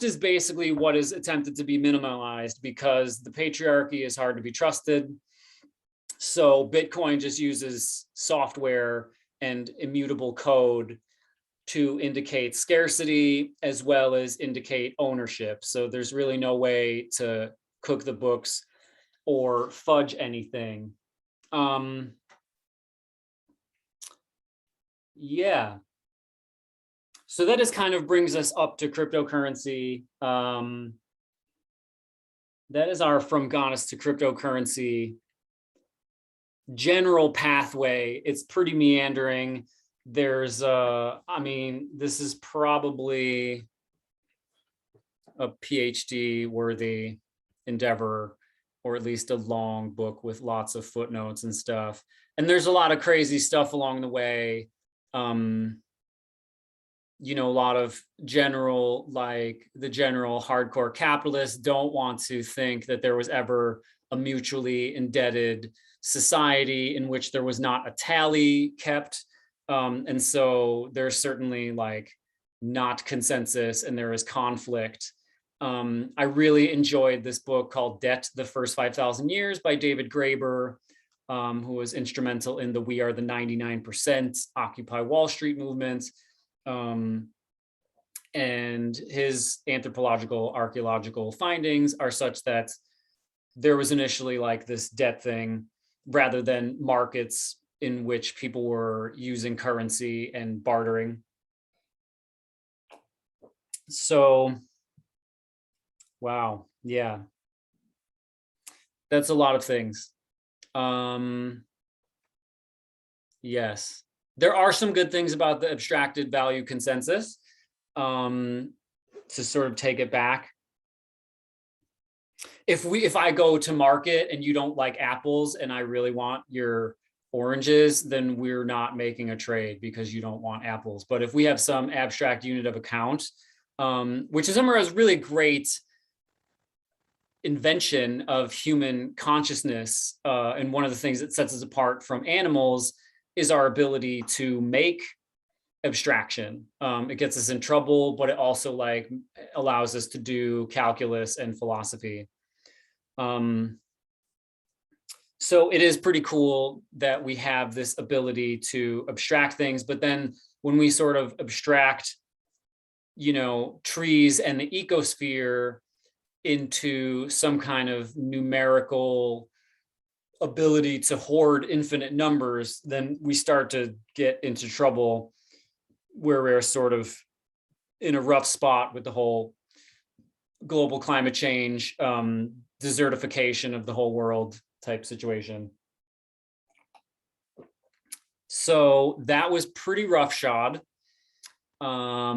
is basically what is attempted to be minimalized, because the patriarchy is hard to be trusted. So Bitcoin just uses software and immutable code to indicate scarcity as well as indicate ownership. So there's really no way to cook the books or fudge anything. Yeah. So that just kind of brings us up to cryptocurrency. That is our From Goddess to Cryptocurrency general pathway. It's pretty meandering. There's I mean, this is probably a PhD worthy endeavor, or at least a long book with lots of footnotes and stuff. And there's a lot of crazy stuff along the way. You know, a lot of general, like the general hardcore capitalists don't want to think that there was ever a mutually indebted society in which there was not a tally kept. And so there's certainly like not consensus and there is conflict. I really enjoyed this book called Debt, the First 5,000 Years by David Graeber, who was instrumental in the We Are the 99% Occupy Wall Street movement. And his anthropological archaeological findings are such that there was initially like this debt thing rather than markets in which people were using currency and bartering. So, wow, yeah, that's a lot of things. Yes, there are some good things about the abstracted value consensus, to sort of take it back. If I go to market and you don't like apples and I really want your oranges, then we're not making a trade because you don't want apples. But if we have some abstract unit of account, which is somewhere a really great invention of human consciousness, and one of the things that sets us apart from animals is our ability to make abstraction. It gets us in trouble, but it also like allows us to do calculus and philosophy. So it is pretty cool that we have this ability to abstract things, but then when we sort of abstract, you know, trees and the ecosphere into some kind of numerical ability to hoard infinite numbers, then we start to get into trouble where we're sort of in a rough spot with the whole global climate change, desertification of the whole world, type situation. So that was pretty roughshod. I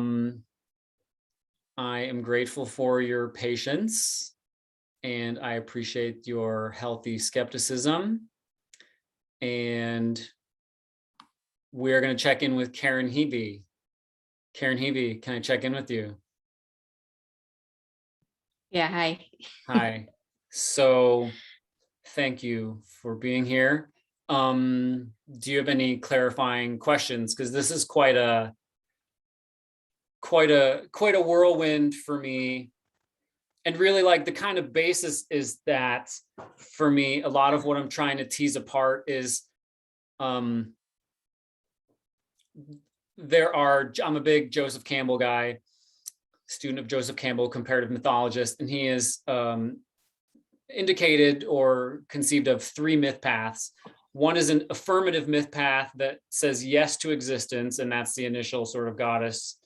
am grateful for your patience, and I appreciate your healthy skepticism. And we're going to check in with Karen Hebe. Karen Hebe, can I check in with you? Yeah, hi. Hi. So thank you for being here. Do you have any clarifying questions? Because this is quite a whirlwind for me. And really, like, the kind of basis is that for me, a lot of what I'm trying to tease apart is I'm a big Joseph Campbell guy, student of Joseph Campbell, comparative mythologist, and he is indicated or conceived of 3 myth paths. One is an affirmative myth path that says yes to existence, and that's the initial sort of goddess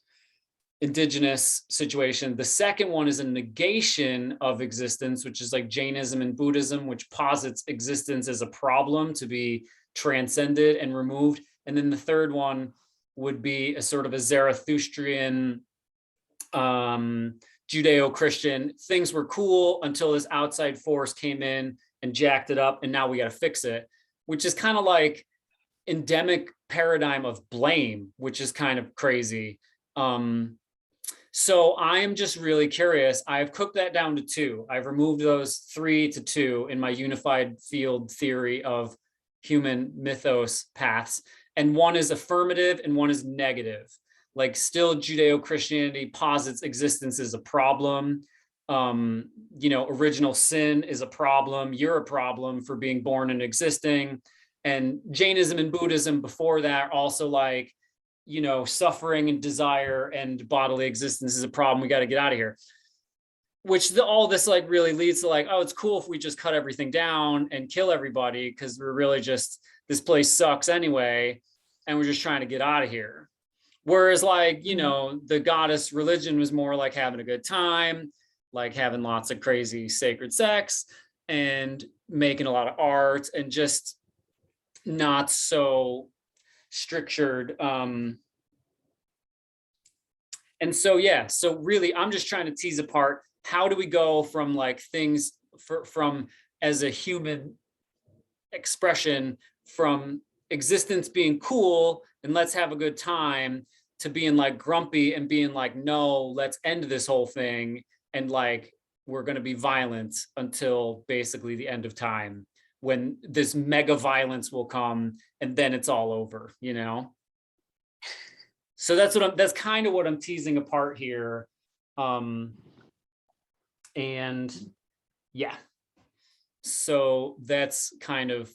indigenous situation. The second one is a negation of existence, which is like Jainism and Buddhism, which posits existence as a problem to be transcended and removed. And then the third one would be a sort of a Zarathustrian, Judeo-Christian. Things were cool until this outside force came in and jacked it up, and now we got to fix it, which is kind of like endemic paradigm of blame, which is kind of crazy. So I'm just really curious. I've cooked that down to 2. I've removed those 3 to 2 in my unified field theory of human mythos paths. And one is affirmative and one is negative. Like, still Judeo-Christianity posits existence is a problem. Original sin is a problem. You're a problem for being born and existing. And Jainism and Buddhism before that also, like, suffering and desire and bodily existence is a problem. We got to get out of here. Which all this like really leads to like, oh, it's cool if we just cut everything down and kill everybody because we're really just, this place sucks anyway, and we're just trying to get out of here. Whereas like, the goddess religion was more like having a good time, like having lots of crazy sacred sex and making a lot of art and just not so strictured. And so, yeah, so really, I'm just trying to tease apart, how do we go from like things from as a human expression, from existence being cool and let's have a good time, to being like grumpy and being like, no, let's end this whole thing. And like, we're going to be violent until basically the end of time, when this mega violence will come and then it's all over, So that's kind of what I'm teasing apart here. And yeah, so that's kind of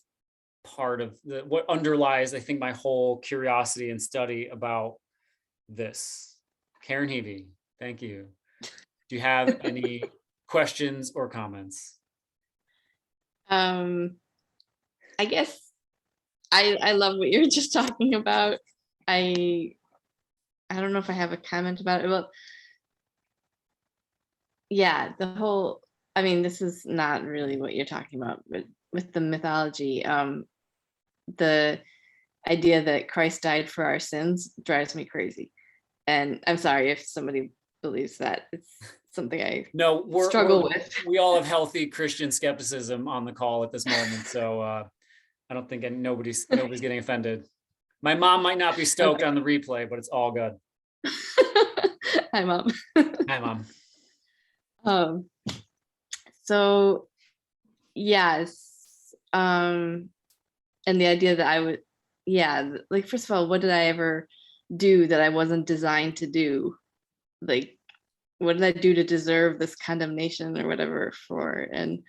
part of what underlies, I think, my whole curiosity and study about this. Karen Hebe, thank you. Do you have any questions or comments? I guess I love what you're just talking about. I don't know if I have a comment about it. Well, yeah, this is not really what you're talking about, but with the mythology, the idea that Christ died for our sins drives me crazy. And I'm sorry if somebody believes that. It's something I struggle with. We all have healthy Christian skepticism on the call at this moment. So I don't think nobody's getting offended. My mom might not be stoked on the replay, but it's all good. Hi, Mom. Hi, Mom. So yes. And the idea that I would, like, first of all, what did I ever do that I wasn't designed to do? Like, what did I do to deserve this condemnation or whatever for? And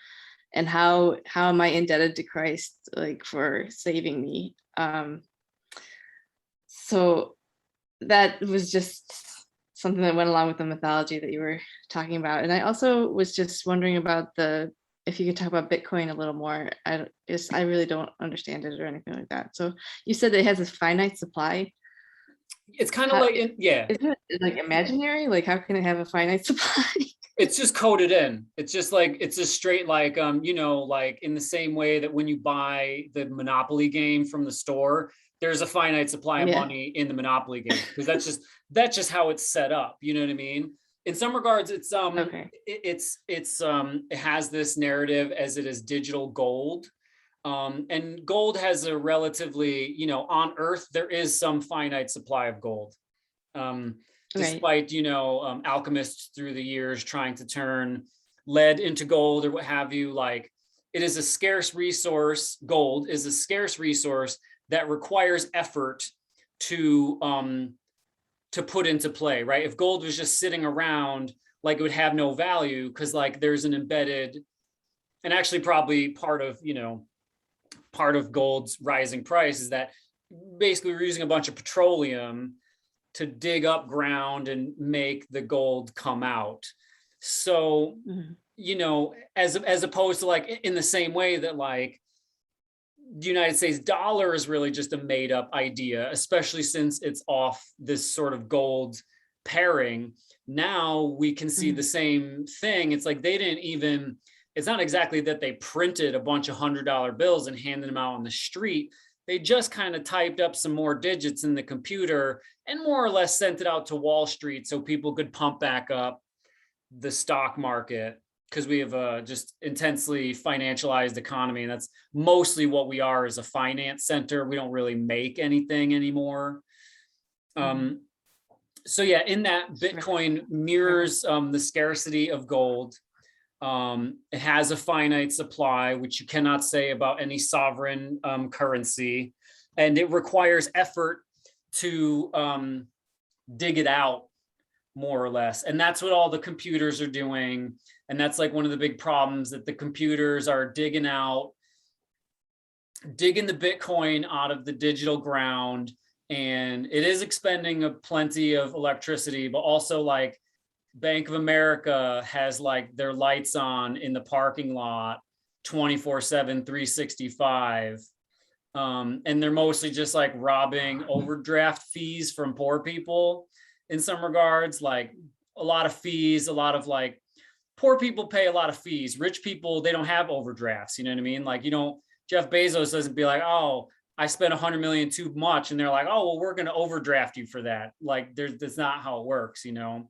how am I indebted to Christ, like, for saving me? So that was just something that went along with the mythology that you were talking about. And I also was just wondering about if you could talk about Bitcoin a little more. I really don't understand it or anything like that. So you said that it has a finite supply. It's kind of like, yeah. Is it like imaginary? Like, how can it have a finite supply? It's just coded in. It's just like, it's just straight like, like in the same way that when you buy the Monopoly game from the store, there's a finite supply of Yeah. money in the Monopoly game, because that's just how it's set up. You know what I mean? In some regards, it's Okay. it has this narrative as it is digital gold. And gold has a relatively, on Earth, there is some finite supply of gold. Right. Despite, alchemists through the years trying to turn lead into gold or what have you, like it is a scarce resource. Gold is a scarce resource that requires effort to put into play, right? If gold was just sitting around, like it would have no value, because like there's an embedded, and actually probably part of gold's rising price is that basically we're using a bunch of petroleum to dig up ground and make the gold come out. So, Mhm. as opposed to like in the same way that like the United States dollar is really just a made up idea, especially since it's off this sort of gold pairing. Now we can see the same thing. It's like it's not exactly that they printed a bunch of $100 bills and handed them out on the street. They just kind of typed up some more digits in the computer and more or less sent it out to Wall Street so people could pump back up the stock market, because we have a just intensely financialized economy. And that's mostly what we are, as a finance center. We don't really make anything anymore. So yeah, in that, Bitcoin mirrors the scarcity of gold. It has a finite supply, which you cannot say about any sovereign currency, and it requires effort to dig it out, more or less. And that's what all the computers are doing. And that's like one of the big problems, that the computers are digging the Bitcoin out of the digital ground. And it is expending a plenty of electricity, but also like Bank of America has like their lights on in the parking lot 24/7, 365. And they're mostly just like robbing overdraft fees from poor people in some regards, like a lot of fees, a lot of like poor people pay a lot of fees. Rich people, they don't have overdrafts. You know what I mean? Like, Jeff Bezos doesn't be like, oh, I spent 100 million too much. And they're like, oh, well, we're going to overdraft you for that. Like that's not how it works. People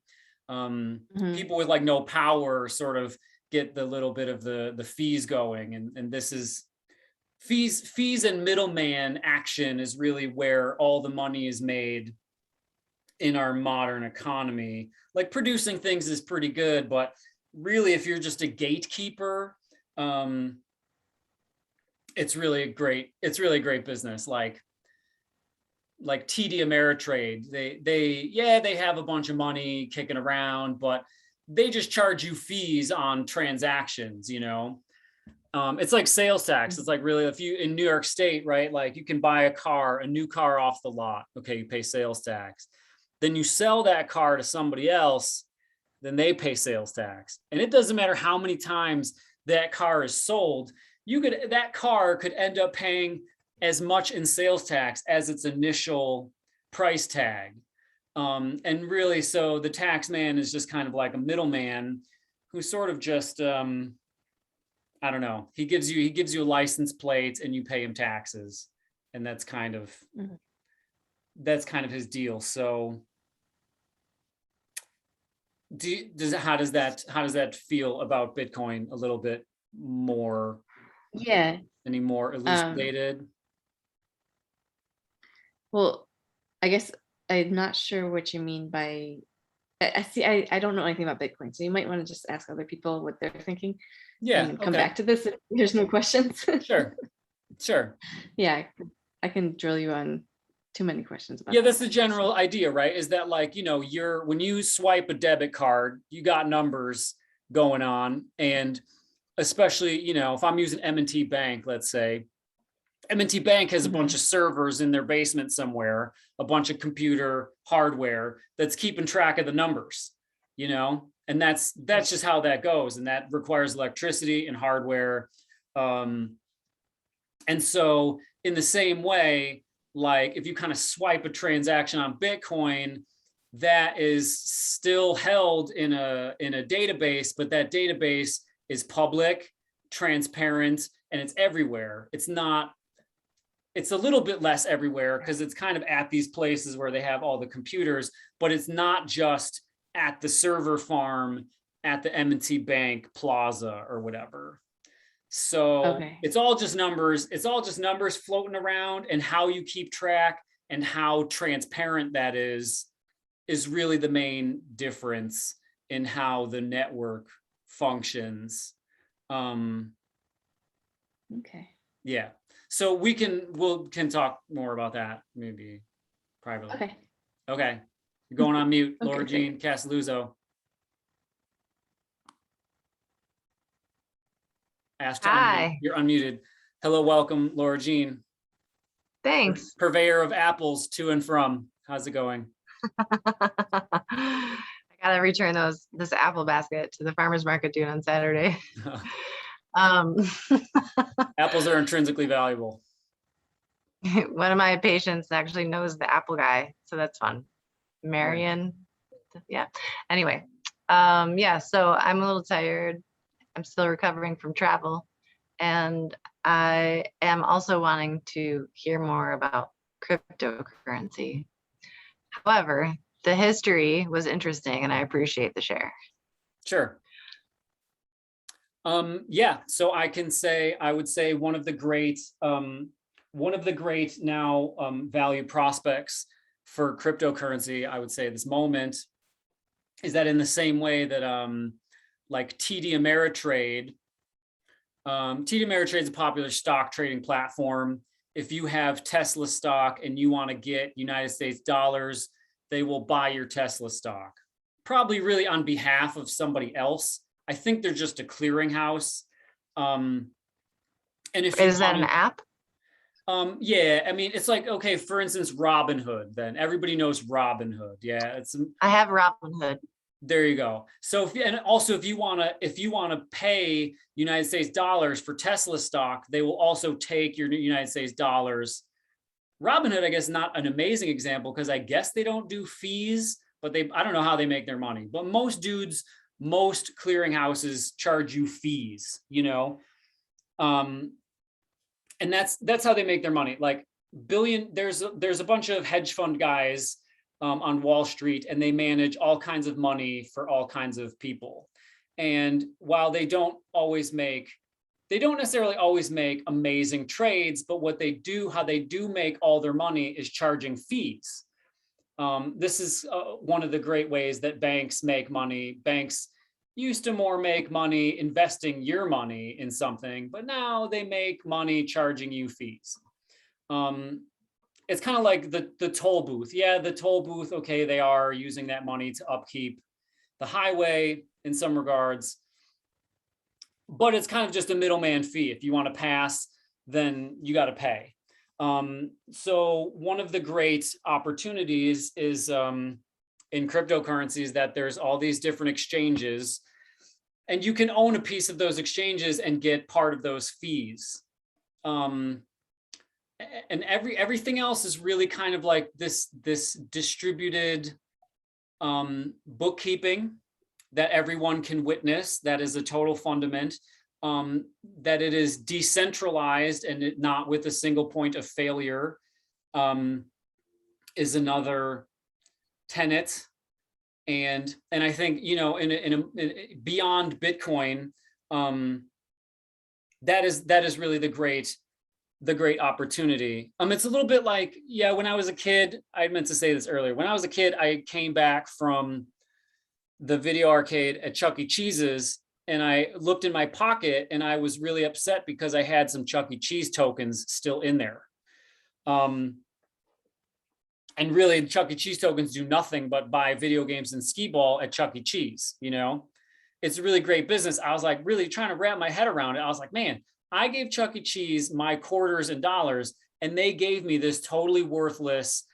with like no power sort of get the little bit of the fees going. And this is fees and middleman action is really where all the money is made in our modern economy. Like producing things is pretty good, but really if you're just a gatekeeper, it's really a great business. Like TD Ameritrade, they have a bunch of money kicking around, but they just charge you fees on transactions. It's like sales tax. It's like, really, if you in New York State, right, like you can buy a new car off the lot, okay, you pay sales tax. Then you sell that car to somebody else, then they pay sales tax. And it doesn't matter how many times that car is sold, that car could end up paying as much in sales tax as its initial price tag. And really, so the tax man is just kind of like a middleman who sort of just, I don't know, he gives you a license plate and you pay him taxes. And that's kind of his deal. So how does that feel about Bitcoin? A little bit more, Yeah. any more elucidated? Well, I guess I'm not sure what you mean by. I see. I don't know anything about Bitcoin, so you might want to just ask other people what they're thinking. Yeah. And come back to this if there's no questions. Sure. Yeah, I can drill you on too many questions about Yeah, that's the general idea, right? Is that like, when you swipe a debit card, you got numbers going on. And especially, if I'm using M&T Bank, let's say, M&T Bank has a bunch of servers in their basement somewhere, a bunch of computer hardware that's keeping track of the numbers, and that's just how that goes. And that requires electricity and hardware. And so in the same way, like if you kind of swipe a transaction on Bitcoin, that is still held in a database, but that database is public, transparent, and it's everywhere. It's not, it's a little bit less everywhere because it's kind of at these places where they have all the computers, but it's not just at the server farm at the M&T Bank Plaza or whatever. So Okay. it's all just numbers. It's all just numbers floating around, and how you keep track and how transparent that is really the main difference in how the network functions. Okay. Yeah. So we can talk more about that maybe privately. Okay. Okay. You're going on mute, Okay, Laura great. Jean Casaluzzo. Asked to unmute. Hi. You're unmuted. Hello, welcome, Laura Jean. Thanks. Purveyor of apples to and from. How's it going? I gotta return this apple basket to the farmer's market dude on Saturday. Um, Apples are intrinsically valuable. one of my patients actually knows the apple guy, so that's fun. Marion, yeah. Anyway, yeah, so I'm a little tired. I'm still recovering from travel, and I am also wanting to hear more about cryptocurrency. However, the history was interesting and I appreciate the share. Sure. Yeah, so I would say one of the great now value prospects for cryptocurrency, I would say at this moment, is that in the same way that like TD Ameritrade, TD Ameritrade is a popular stock trading platform. If you have Tesla stock and you want to get United States dollars, they will buy your Tesla stock, probably really on behalf of somebody else. I think they're just a clearinghouse. And if Is that an app? yeah, I mean, it's like, okay, for instance, Robinhood, then everybody knows Robinhood. Yeah, I have Robinhood. there you go. So and also if you want to pay United States dollars for Tesla stock, they will also take your United States dollars. Robinhood, I guess, not an amazing example because I guess they don't do fees, but I don't know how they make their money. But most clearinghouses charge you fees, you know. And that's how they make their money. Like there's a bunch of hedge fund guys on Wall Street, and they manage all kinds of money for all kinds of people. And while they don't necessarily always make amazing trades, but how they do make all their money is charging fees. This is one of the great ways that banks make money. Banks used to more make money investing your money in something, but now they make money charging you fees. It's kind of like the toll booth. Yeah, the toll booth, okay, they are using that money to upkeep the highway in some regards, but it's kind of just a middleman fee. If you want to pass, then you got to pay. So one of the great opportunities is in cryptocurrencies that there's all these different exchanges, and you can own a piece of those exchanges and get part of those fees. And everything else is really kind of like this distributed bookkeeping that everyone can witness. That is a total fundament. That it is decentralized and not with a single point of failure is another tenet. And I think, you know, in beyond Bitcoin, that is really the great opportunity. It's a little bit like, yeah, when I was a kid, I meant to say this earlier. When I was a kid, I came back from the video arcade at Chuck E. Cheese's, and I looked in my pocket and I was really upset because I had some Chuck E. Cheese tokens still in there. And really, Chuck E. Cheese tokens do nothing but buy video games and skee ball at Chuck E. Cheese, you know? It's a really great business. I was like really trying to wrap my head around it. I was like, man, I gave Chuck E. Cheese my quarters and dollars, and they gave me this totally worthless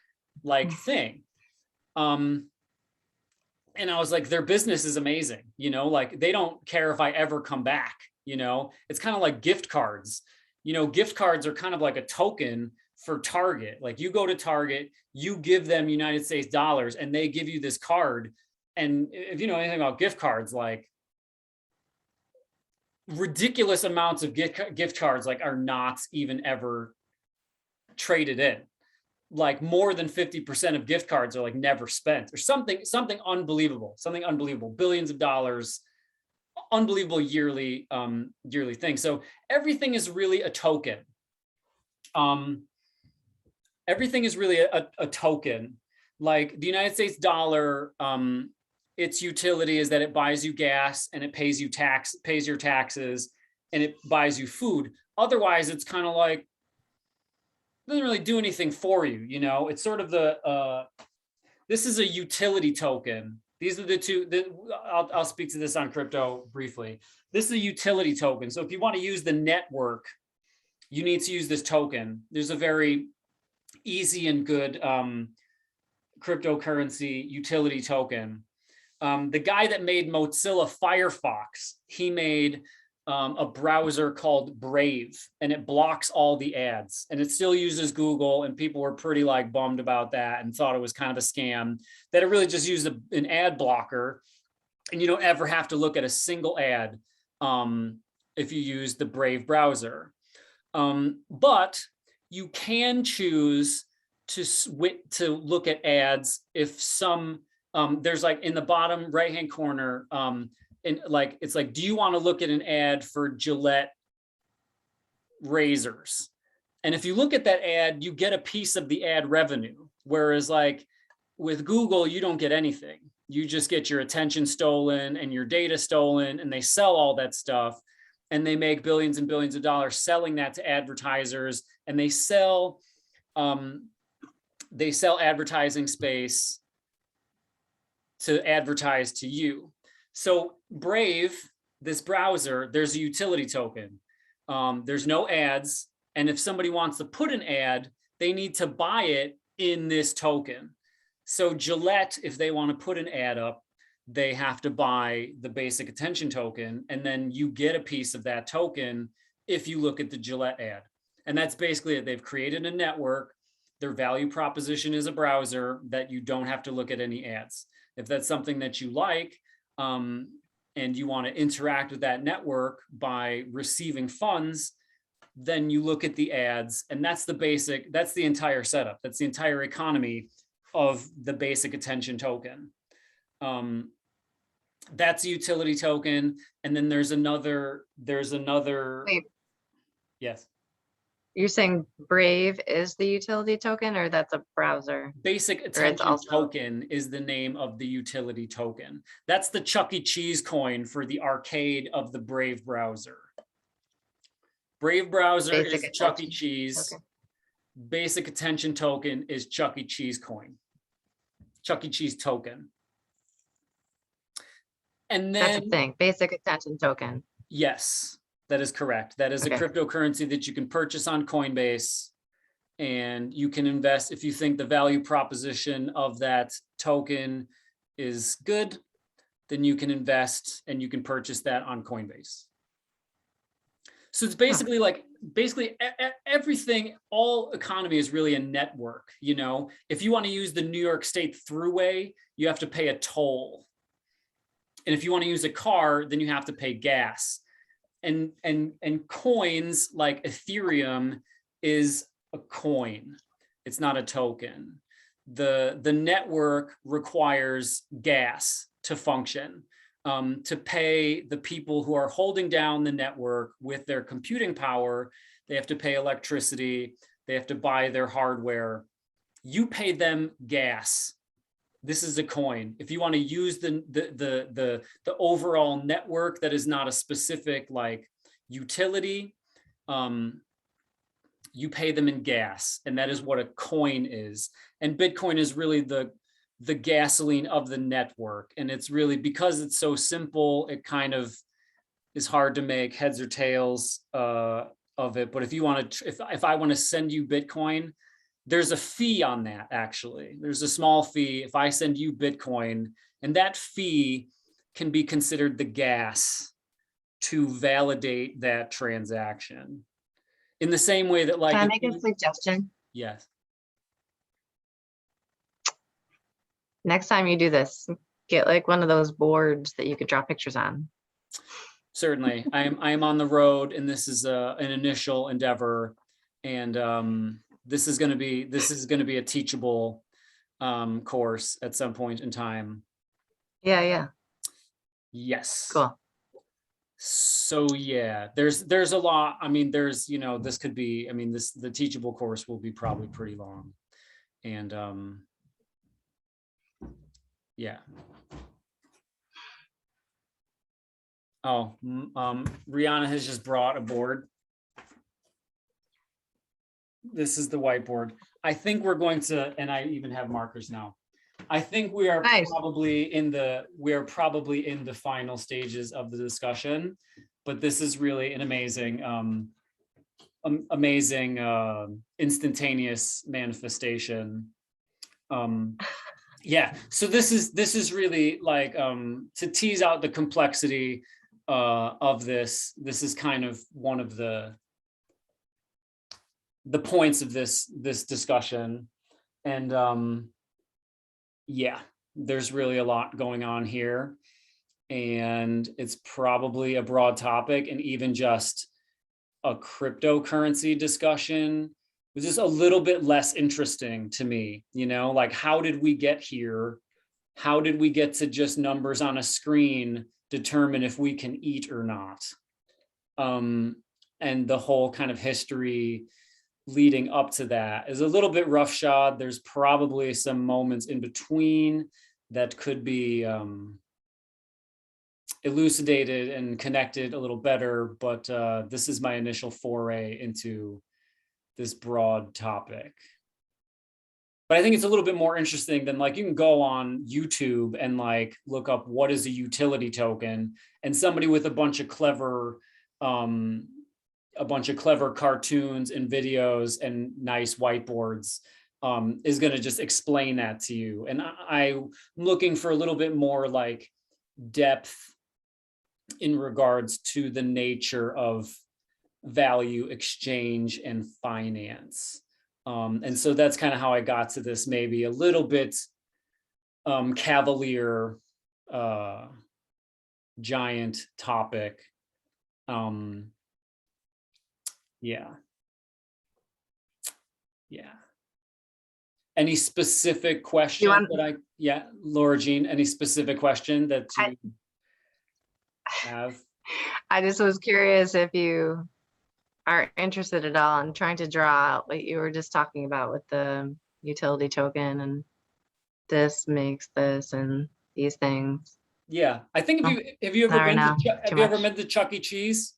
like thing. And I was like, their business is amazing, you know, like they don't care if I ever come back, you know. It's kind of like gift cards. You know, gift cards are kind of like a token for Target. Like you go to Target, you give them United States dollars and they give you this card. And if you know anything about gift cards, like ridiculous amounts of gift cards like are not even ever traded in. Like more than 50% of gift cards are like never spent or something unbelievable, billions of dollars, unbelievable yearly thing. So everything is really a token. Everything is really a token. Like the United States dollar, its utility is that it buys you gas and it pays your taxes and it buys you food. Otherwise, it's kind of like, doesn't really do anything for you, you know. It's sort of this is a utility token. These are the two. I'll speak to this on crypto briefly. This is a utility token. So if you want to use the network, you need to use this token. There's a very easy and good cryptocurrency utility token. The guy that made Mozilla Firefox, he made a browser called Brave, and it blocks all the ads, and it still uses Google, and people were pretty like bummed about that and thought it was kind of a scam, that it really just used an ad blocker, and you don't ever have to look at a single ad if you use the Brave browser. But you can choose to look at ads if some, there's like in the bottom right-hand corner, and like, it's like, do you want to look at an ad for Gillette razors? And if you look at that ad, you get a piece of the ad revenue. Whereas like with Google, you don't get anything. You just get your attention stolen and your data stolen, and they sell all that stuff. And they make billions and billions of dollars selling that to advertisers, and they sell advertising space to advertise to you. So Brave, this browser, there's a utility token. There's no ads. And if somebody wants to put an ad, they need to buy it in this token. So Gillette, if they want to put an ad up, they have to buy the basic attention token. And then you get a piece of that token if you look at the Gillette ad. And that's basically it. They've created a network. Their value proposition is a browser that you don't have to look at any ads. If that's something that you like, and you want to interact with that network by receiving funds, then you look at the ads, and that's the entire setup. That's the entire economy of the basic attention token. That's a utility token. And then there's another. Wait. Yes. You're saying Brave is the utility token, or that's a browser? Basic attention token is the name of the utility token. That's the Chuck E. Cheese coin for the arcade of the Brave browser. Brave browser is Chuck E. Cheese. Okay. Basic attention token is Chuck E. Cheese coin. Chuck E. Cheese token. And then that's the thing, basic attention token. Yes. That is correct. That is a cryptocurrency that you can purchase on Coinbase, and you can invest if you think the value proposition of that token is good, then you can invest and you can purchase that on Coinbase. So it's basically everything, all economy is really a network. You know, if you want to use the New York State Thruway, you have to pay a toll. And if you want to use a car, then you have to pay gas. And coins like Ethereum is a coin. It's not a token. The network requires gas to function, to pay the people who are holding down the network with their computing power. They have to pay electricity. They have to buy their hardware. You pay them gas. This is a coin. If you want to use the overall network that is not a specific like utility, you pay them in gas, and that is what a coin is. And Bitcoin is really the gasoline of the network. And it's really, because it's so simple, it kind of is hard to make heads or tails of it. But if you want to, if I want to send you Bitcoin, there's a fee on that. Actually, there's a small fee if I send you Bitcoin, and that fee can be considered the gas to validate that transaction. In the same way that, like, can I make a suggestion? Yes. Next time you do this, get like one of those boards that you could draw pictures on. Certainly. I am on the road, and this is an initial endeavor, and this is going to be a teachable course at some point in time. Yeah, yeah, Yes. cool. So yeah, there's a lot. I mean, there's, this could be, I mean, the teachable course will be probably pretty long. And yeah. Oh, Rihanna has just brought a board. This is the whiteboard. I think we're going to, and I even have markers now. I think we are Nice. probably in the final stages of the discussion, but this is really an amazing, instantaneous manifestation. Yeah, so this is really like, to tease out the complexity of this. This is kind of one of the points of this discussion. And yeah, there's really a lot going on here, and it's probably a broad topic, and even just a cryptocurrency discussion was just a little bit less interesting to me, like, how did we get here? How did we get to just numbers on a screen determine if we can eat or not? And the whole kind of history leading up to that is a little bit roughshod. There's probably some moments in between that could be elucidated and connected a little better, but this is my initial foray into this broad topic. But I think it's a little bit more interesting than, like, you can go on YouTube and like look up what is a utility token, and somebody with a bunch of clever cartoons and videos and nice whiteboards is going to just explain that to you. And I'm looking for a little bit more like depth in regards to the nature of value exchange and finance. And so that's kind of how I got to this, maybe a little bit cavalier, giant topic. Yeah. Any specific question Laura Jean, any specific question that you have? I just was curious if you are interested at all in trying to draw out what you were just talking about with the utility token, and this makes this and these things. Yeah, I think have you ever Sorry, been no, have too you ever much. been to Chuck E. Cheese?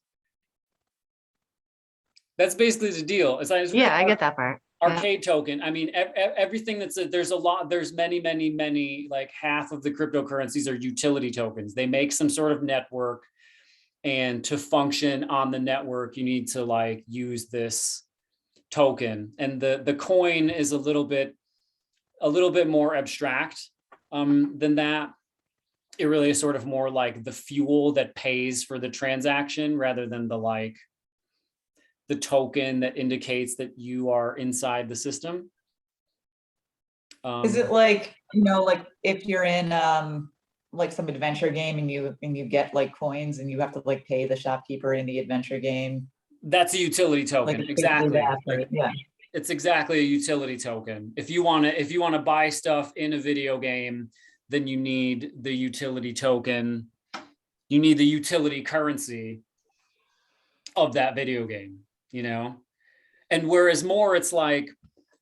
That's basically the deal. It's really Yeah, I get that part. Yeah. arcade token. I mean, everything there's a lot, there's many, like half of the cryptocurrencies are utility tokens. They make some sort of network, and to function on the network, you need to like use this token. And the coin is a little bit more abstract than that. It really is sort of more like the fuel that pays for the transaction, rather than the token that indicates that you are inside the system. Is it like, like if you're in like some adventure game and you get like coins and you have to like pay the shopkeeper in the adventure game? That's a utility token. Like Exactly. that, right? Yeah. It's exactly a utility token. If you want to buy stuff in a video game, then you need the utility token. You need the utility currency of that video game, And whereas more, it's like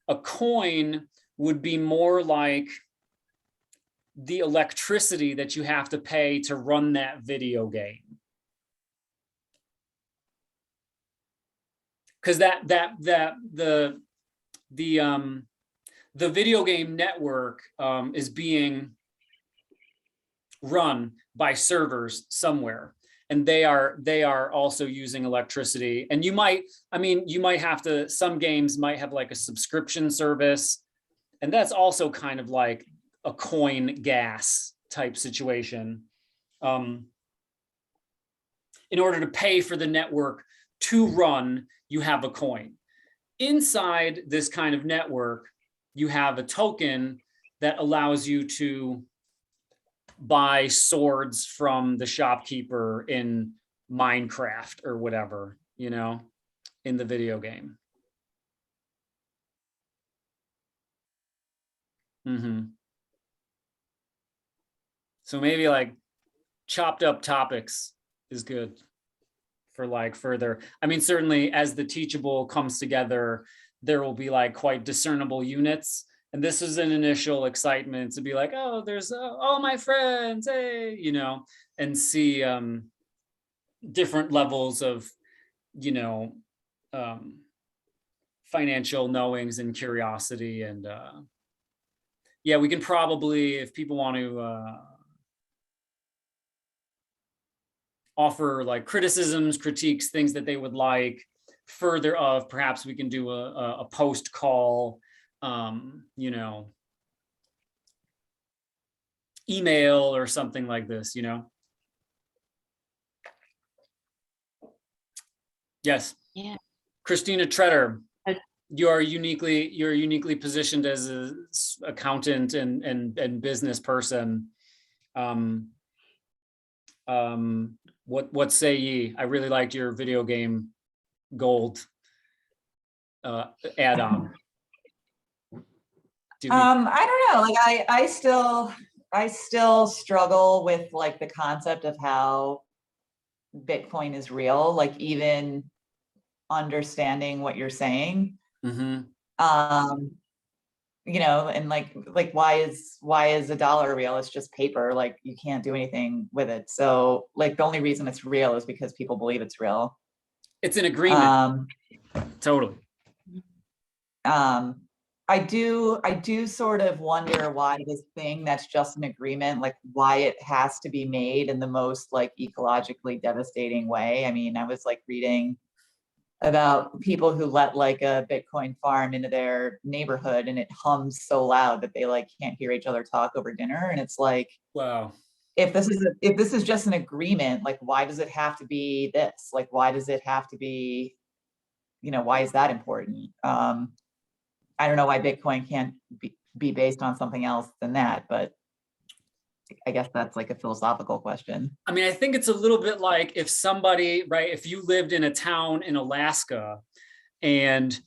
a coin would be more like the electricity that you have to pay to run that video game. Because the video game network is being run by servers somewhere, and they are also using electricity. And you might have to, some games might have like a subscription service, and that's also kind of like a coin gas type situation. In order to pay for the network to run, you have a coin. inside this kind of network, you have a token that allows you to buy swords from the shopkeeper in Minecraft or whatever, you know, in the video game. So maybe like chopped up topics is good for like further. I mean, certainly as the Teachable comes together, there will be like quite discernible units. And this is an initial excitement to be like, oh, there's all my friends, hey, you know, and see different levels of, you know, financial knowings and curiosity. And yeah, we can probably, if people want to offer like criticisms, critiques, things that they would like further of, perhaps we can do a post call, you know, email or something like this, you know? Yes. Yeah. Christina Tretter, I- you're uniquely positioned as an accountant and business person. What say ye? I really liked your video game gold add-on. I don't know, like I still struggle with like the concept of how Bitcoin is real, like even understanding what you're saying. You know, and like why is $1 real? It's just paper, like you can't do anything with it. So like the only reason it's real is because people believe it's real. It's an agreement. Totally. I do sort of wonder why this thing that's just an agreement, like why it has to be made in the most like ecologically devastating way. I mean, I was like reading about people who let like a Bitcoin farm into their neighborhood and it hums so loud that they like can't hear each other talk over dinner. And it's like, Wow. if this is just an agreement, like why does it have to be this? Like why does it have to be, you know, why is that important? I don't know why Bitcoin can't be based on something else than that, but I guess that's like a philosophical question. I mean, I think it's a little bit like if somebody, right, if you lived in a town in Alaska and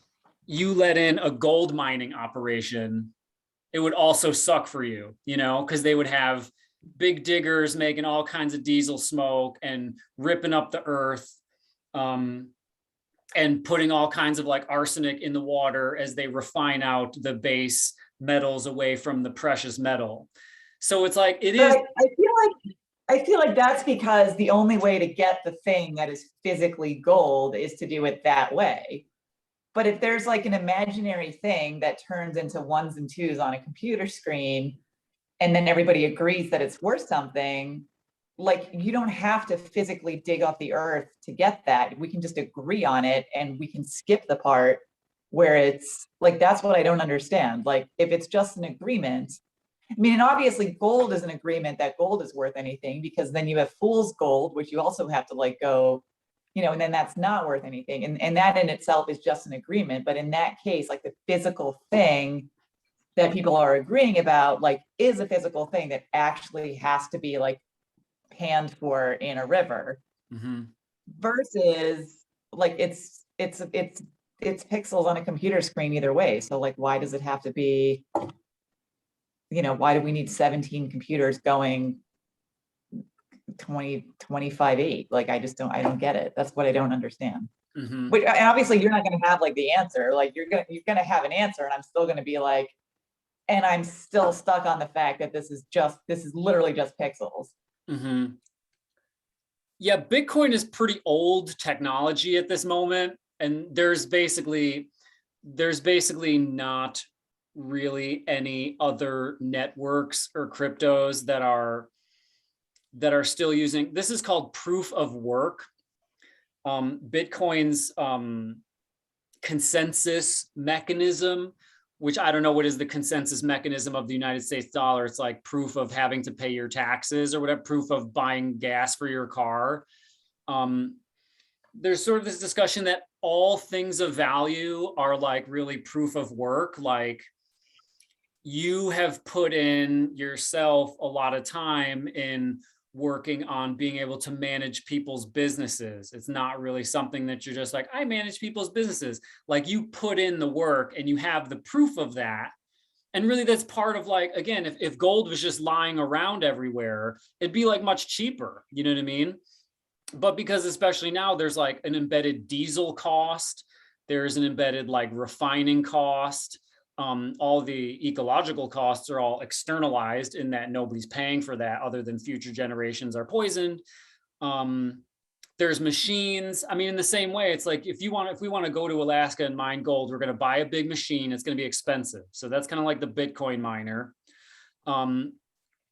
you let in a gold mining operation, it would also suck for you, you know, because they would have big diggers making all kinds of diesel smoke and ripping up the earth. And putting all kinds of like arsenic in the water as they refine out the base metals away from the precious metal. So it's like, it is. I feel like that's because the only way to get the thing that is physically gold is to do it that way. But if there's like an imaginary thing that turns into ones and twos on a computer screen, and then everybody agrees that it's worth something, like you don't have to physically dig up the earth to get that. We can just agree on it and we can skip the part where it's like, that's what I don't understand. Like if it's just an agreement, I mean, and obviously gold is an agreement that gold is worth anything, because then you have fool's gold, which you also have to like go, you know, and then that's not worth anything. And that in itself is just an agreement. But in that case, like the physical thing that people are agreeing about, like is a physical thing that actually has to be like panned for in a river, versus like it's pixels on a computer screen either way. So like why does it have to be, you know, why do we need 17 computers going 25/8? Like I don't get it. That's what I don't understand. Which and obviously you're not going to have like the answer. Like you're gonna have an answer, and I'm still going to be like, and I'm still stuck on the fact that this is literally just pixels. Yeah, Bitcoin is pretty old technology at this moment, and there's basically not really any other networks or cryptos that are still using. This is called proof of work. Bitcoin's consensus mechanism, which I don't know what is the consensus mechanism of the United States dollar. It's like proof of having to pay your taxes or whatever, proof of buying gas for your car. there's sort of this discussion that all things of value are like really proof of work. Like you have put in yourself a lot of time in working on being able to manage people's businesses. It's not really something that you're just like, I manage people's businesses. Like you put in the work and you have the proof of that. And really that's part of like, again, if gold was just lying around everywhere, it'd be like much cheaper, you know what I mean? But because especially now there's like an embedded diesel cost, there's an embedded like refining cost. All the ecological costs are all externalized in that nobody's paying for that other than future generations are poisoned. There's machines. I mean, in the same way, it's like if we want to go to Alaska and mine gold, we're going to buy a big machine. It's going to be expensive. So that's kind of like the Bitcoin miner. And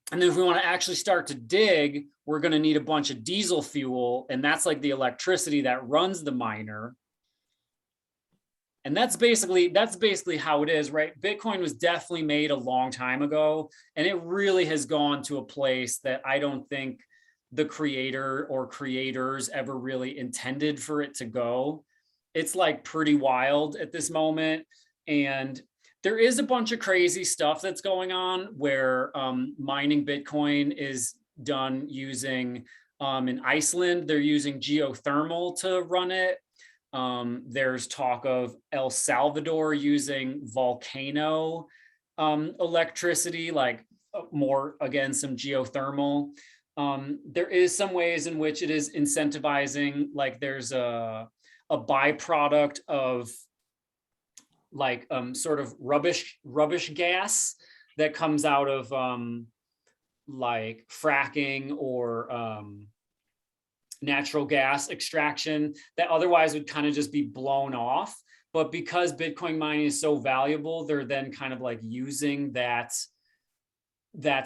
then if we want to actually start to dig, we're going to need a bunch of diesel fuel. And that's like the electricity that runs the miner. And that's basically how it is, right? Bitcoin was definitely made a long time ago. And it really has gone to a place that I don't think the creator or creators ever really intended for it to go. It's like pretty wild at this moment. And there is a bunch of crazy stuff that's going on where mining Bitcoin is done using, in Iceland, they're using geothermal to run it. There's talk of El Salvador using volcano electricity, like more, again, some geothermal. There is some ways in which it is incentivizing, like there's a byproduct of like sort of rubbish gas that comes out of like fracking or natural gas extraction that otherwise would kind of just be blown off. But because Bitcoin mining is so valuable, they're then kind of like using that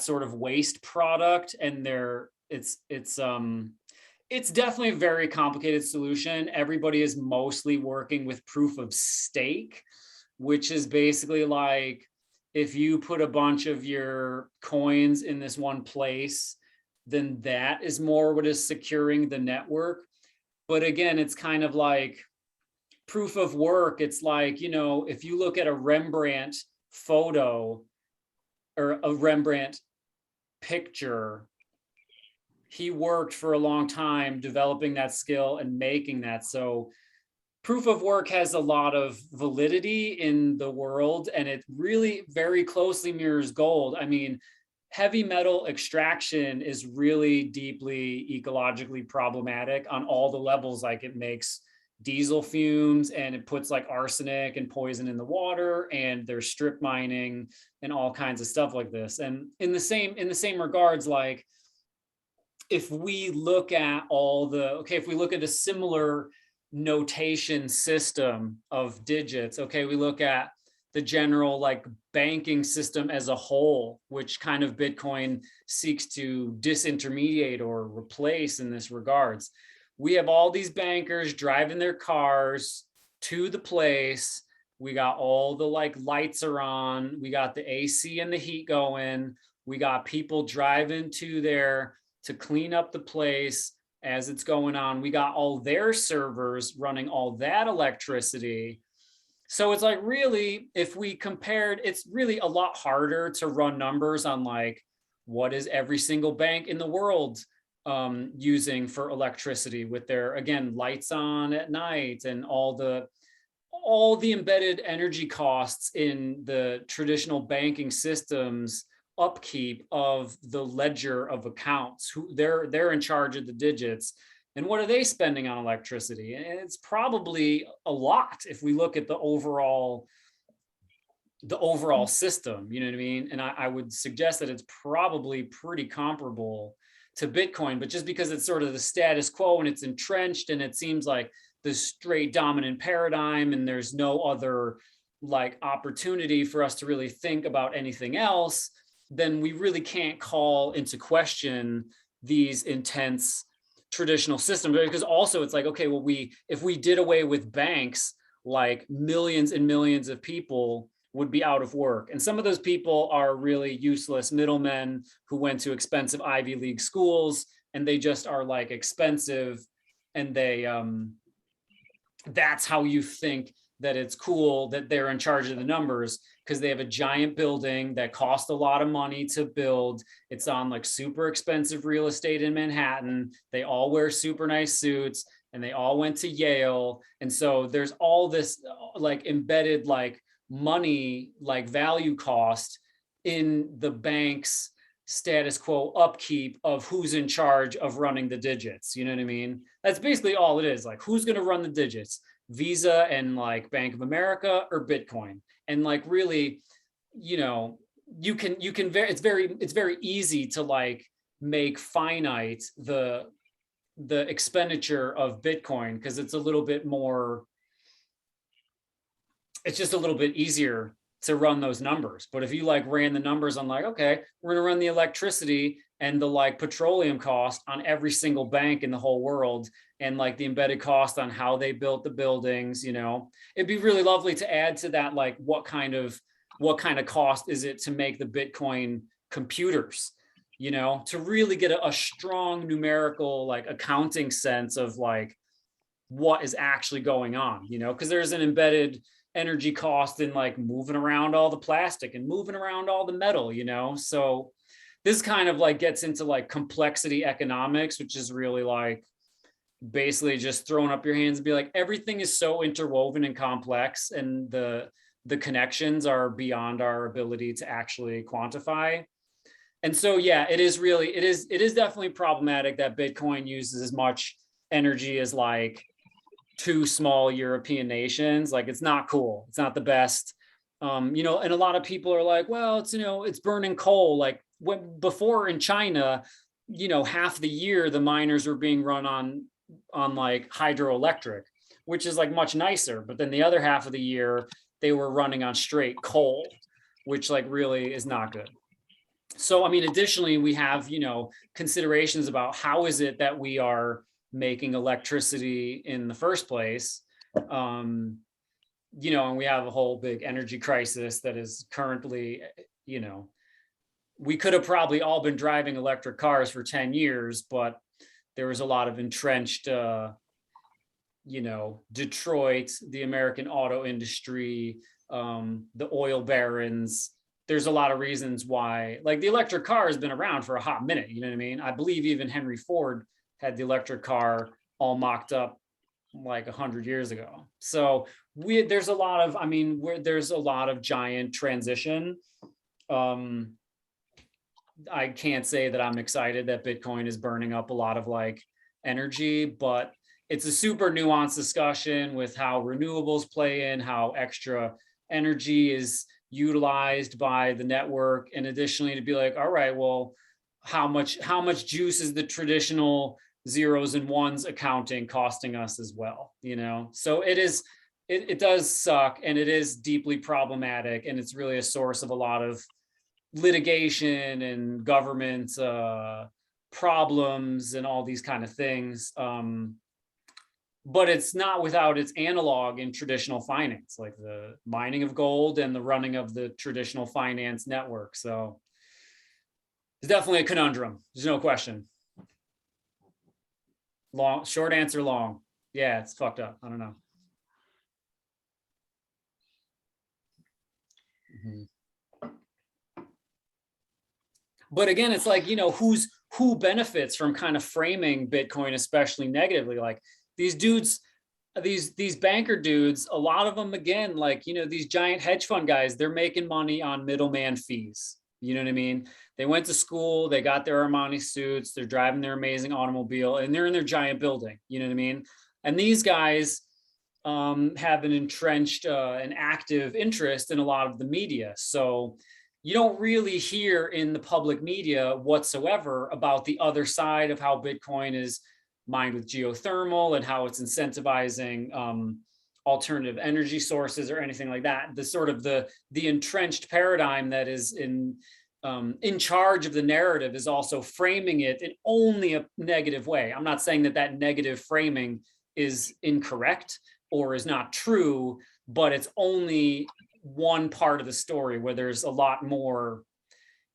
sort of waste product, and it's definitely a very complicated solution. Everybody is mostly working with proof of stake, which is basically like if you put a bunch of your coins in this one place, then that is more what is securing the network. But again, it's kind of like proof of work. It's like, you know, if you look at a Rembrandt photo or a Rembrandt picture, he worked for a long time developing that skill and making that. So proof of work has a lot of validity in the world, and it really very closely mirrors gold. I mean, heavy metal extraction is really deeply ecologically problematic on all the levels. Like it makes diesel fumes and it puts like arsenic and poison in the water, and there's strip mining and all kinds of stuff like this. And in the same regards, like if we look at if we look at a similar notation system of digits, okay, we look at the general like banking system as a whole, which kind of Bitcoin seeks to disintermediate or replace in this regards. We have all these bankers driving their cars to the place. We got all the like lights are on. We got the AC and the heat going. We got people driving to there to clean up the place as it's going on. We got all their servers running all that electricity. So it's like, really, if we compared, it's really a lot harder to run numbers on like, what is every single bank in the world using for electricity with their, again, lights on at night and all the embedded energy costs in the traditional banking systems upkeep of the ledger of accounts, who they're in charge of the digits. And what are they spending on electricity? And it's probably a lot if we look at the overall system, you know what I mean? And I would suggest that it's probably pretty comparable to Bitcoin, but just because it's sort of the status quo and it's entrenched and it seems like the straight dominant paradigm and there's no other like opportunity for us to really think about anything else, then we really can't call into question these intense traditional systems. Because also it's like, okay, well, if we did away with banks, like millions and millions of people would be out of work. And some of those people are really useless middlemen who went to expensive Ivy League schools, and they just are like expensive, and they that's how you think that it's cool that they're in charge of the numbers, because they have a giant building that cost a lot of money to build. It's on like super expensive real estate in Manhattan. They all wear super nice suits and they all went to Yale. And so there's all this like embedded like money, like value cost in the bank's status quo upkeep of who's in charge of running the digits. You know what I mean? That's basically all it is. Like, who's going to run the digits? Visa and like Bank of America or Bitcoin? And like, really, you know, it's very easy to like make finite the expenditure of Bitcoin, because it's a little bit more, it's just a little bit easier to run those numbers. But if you like ran the numbers on like, okay, we're gonna run the electricity and the like petroleum cost on every single bank in the whole world, and like the embedded cost on how they built the buildings, you know, it'd be really lovely to add to that, like what kind of cost is it to make the Bitcoin computers, you know, to really get a strong numerical like accounting sense of like what is actually going on, you know, because there's an embedded energy cost in like moving around all the plastic and moving around all the metal, you know. So this kind of like gets into like complexity economics, which is really like basically just throwing up your hands and be like, everything is so interwoven and complex, and the connections are beyond our ability to actually quantify. And so yeah, it is definitely problematic that Bitcoin uses as much energy as like two small European nations. Like, it's not cool. It's not the best. You know, and a lot of people are like, well, it's, you know, it's burning coal. Like before in China, you know, half the year the miners were being run on like hydroelectric, which is like much nicer. But then the other half of the year they were running on straight coal, which like really is not good. So, I mean, additionally, we have, you know, considerations about how is it that we are making electricity in the first place. You know, and we have a whole big energy crisis that is currently, you know, we could have probably all been driving electric cars for 10 years, but there was a lot of entrenched, you know, Detroit, the American auto industry, the oil barons. There's a lot of reasons why, like, the electric car has been around for a hot minute. You know what I mean? I believe even Henry Ford had the electric car all mocked up like 100 years ago. So there's a lot of, I mean, there's a lot of giant transition. I can't say that I'm excited that Bitcoin is burning up a lot of like energy, but it's a super nuanced discussion with how renewables play in, how extra energy is utilized by the network. And additionally, to be like, all right, well, how much juice is the traditional zeros and ones accounting costing us as well, you know? So it does suck, and it is deeply problematic, and it's really a source of a lot of litigation and government problems and all these kind of things. But it's not without its analog in traditional finance, like the mining of gold and the running of the traditional finance network. So it's definitely a conundrum. There's no question. Long, short answer, long. Yeah, it's fucked up. I don't know. But again, it's like, you know, who benefits from kind of framing Bitcoin, especially negatively? Like these dudes, these banker dudes, a lot of them, again, like, you know, these giant hedge fund guys, they're making money on middleman fees. You know what I mean? They went to school, they got their Armani suits, they're driving their amazing automobile, and they're in their giant building. You know what I mean? And these guys have an entrenched and active interest in a lot of the media. So you don't really hear in the public media whatsoever about the other side of how Bitcoin is mined with geothermal and how it's incentivizing alternative energy sources or anything like that. The sort of the entrenched paradigm that is in charge of the narrative is also framing it in only a negative way. I'm not saying that that negative framing is incorrect or is not true, but it's only one part of the story where there's a lot more.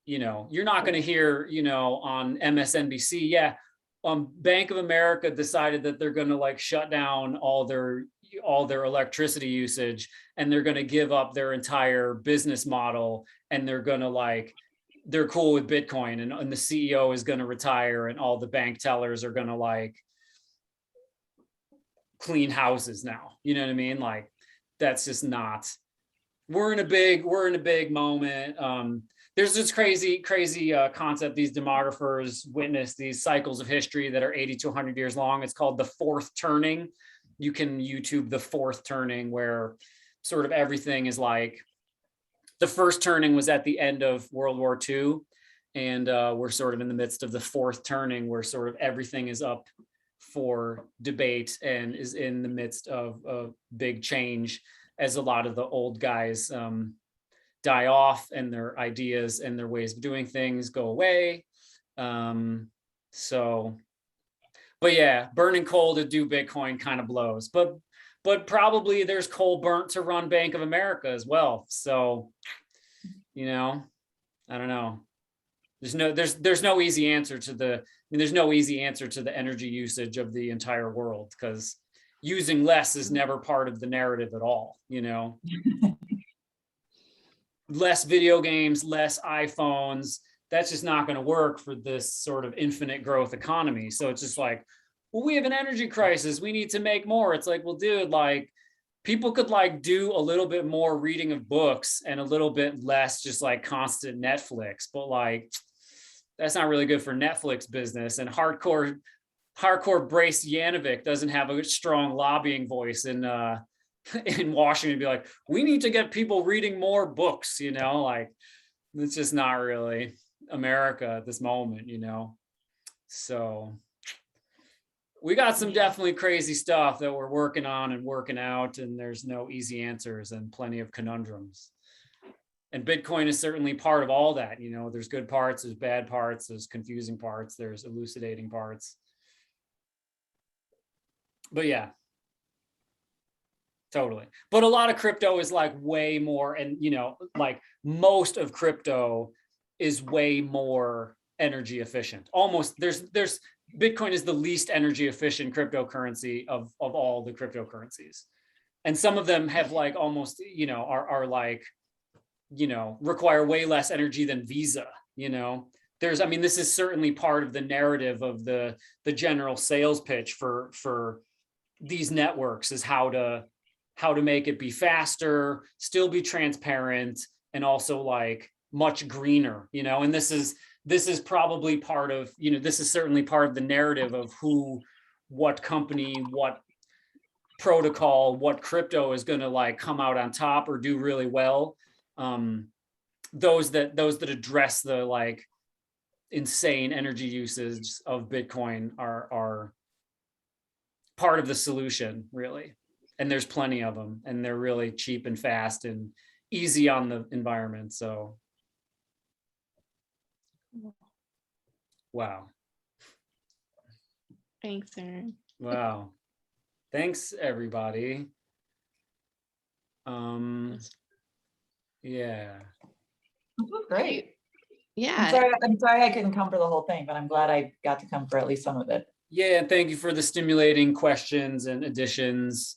You know, you're not going to hear, you know, on MSNBC, yeah, Bank of America decided that they're going to like shut down all their electricity usage, and they're going to give up their entire business model, and they're going to like, they're cool with Bitcoin, and the CEO is going to retire, and all the bank tellers are going to like clean houses now. You know what I mean? Like, that's just not, we're in a big moment. There's this crazy concept these demographers witness, these cycles of history that are 80 to 100 years long. It's called the fourth turning. You can YouTube the fourth turning, where sort of everything is like, the first turning was at the end of World War II, and we're sort of in the midst of the fourth turning, where sort of everything is up for debate and is in the midst of a big change, as a lot of the old guys die off, and their ideas and their ways of doing things go away. So, but yeah, burning coal to do Bitcoin kind of blows, but probably there's coal burnt to run Bank of America as well. So, you know, I don't know. There's no easy answer to the, I mean, there's no easy answer to the energy usage of the entire world, because using less is never part of the narrative at all, you know. Less video games, less iPhones, that's just not going to work for this sort of infinite growth economy. So it's just like, well, we have an energy crisis, we need to make more. It's like, well, dude, like, people could like do a little bit more reading of books and a little bit less just like constant Netflix, but like, that's not really good for Netflix business. And hardcore Brace Yanovic doesn't have a strong lobbying voice in Washington, be like, we need to get people reading more books, you know, like, it's just not really America at this moment, you know. So we got some definitely crazy stuff that we're working on and working out, and there's no easy answers and plenty of conundrums. And Bitcoin is certainly part of all that, you know. There's good parts, there's bad parts, there's confusing parts, there's elucidating parts. But yeah, totally. But a lot of crypto is like way more, and you know, like most of crypto is way more energy efficient. Almost, there's Bitcoin is the least energy efficient cryptocurrency of all the cryptocurrencies. And some of them have like almost, you know, are like, you know, require way less energy than Visa, you know. There's, I mean, this is certainly part of the narrative of the general sales pitch for these networks, is how to make it be faster, still be transparent, and also like much greener, you know. And this is probably part of, you know, this is certainly part of the narrative of who, what company, what protocol, what crypto is going to like come out on top or do really well. Those that address the like insane energy usage of Bitcoin are part of the solution, really. And there's plenty of them, and they're really cheap and fast and easy on the environment. So, wow. Thanks, Aaron. Wow. Thanks, everybody. Yeah. Great. Yeah. I'm sorry I couldn't come for the whole thing, but I'm glad I got to come for at least some of it. Yeah, and thank you for the stimulating questions and additions,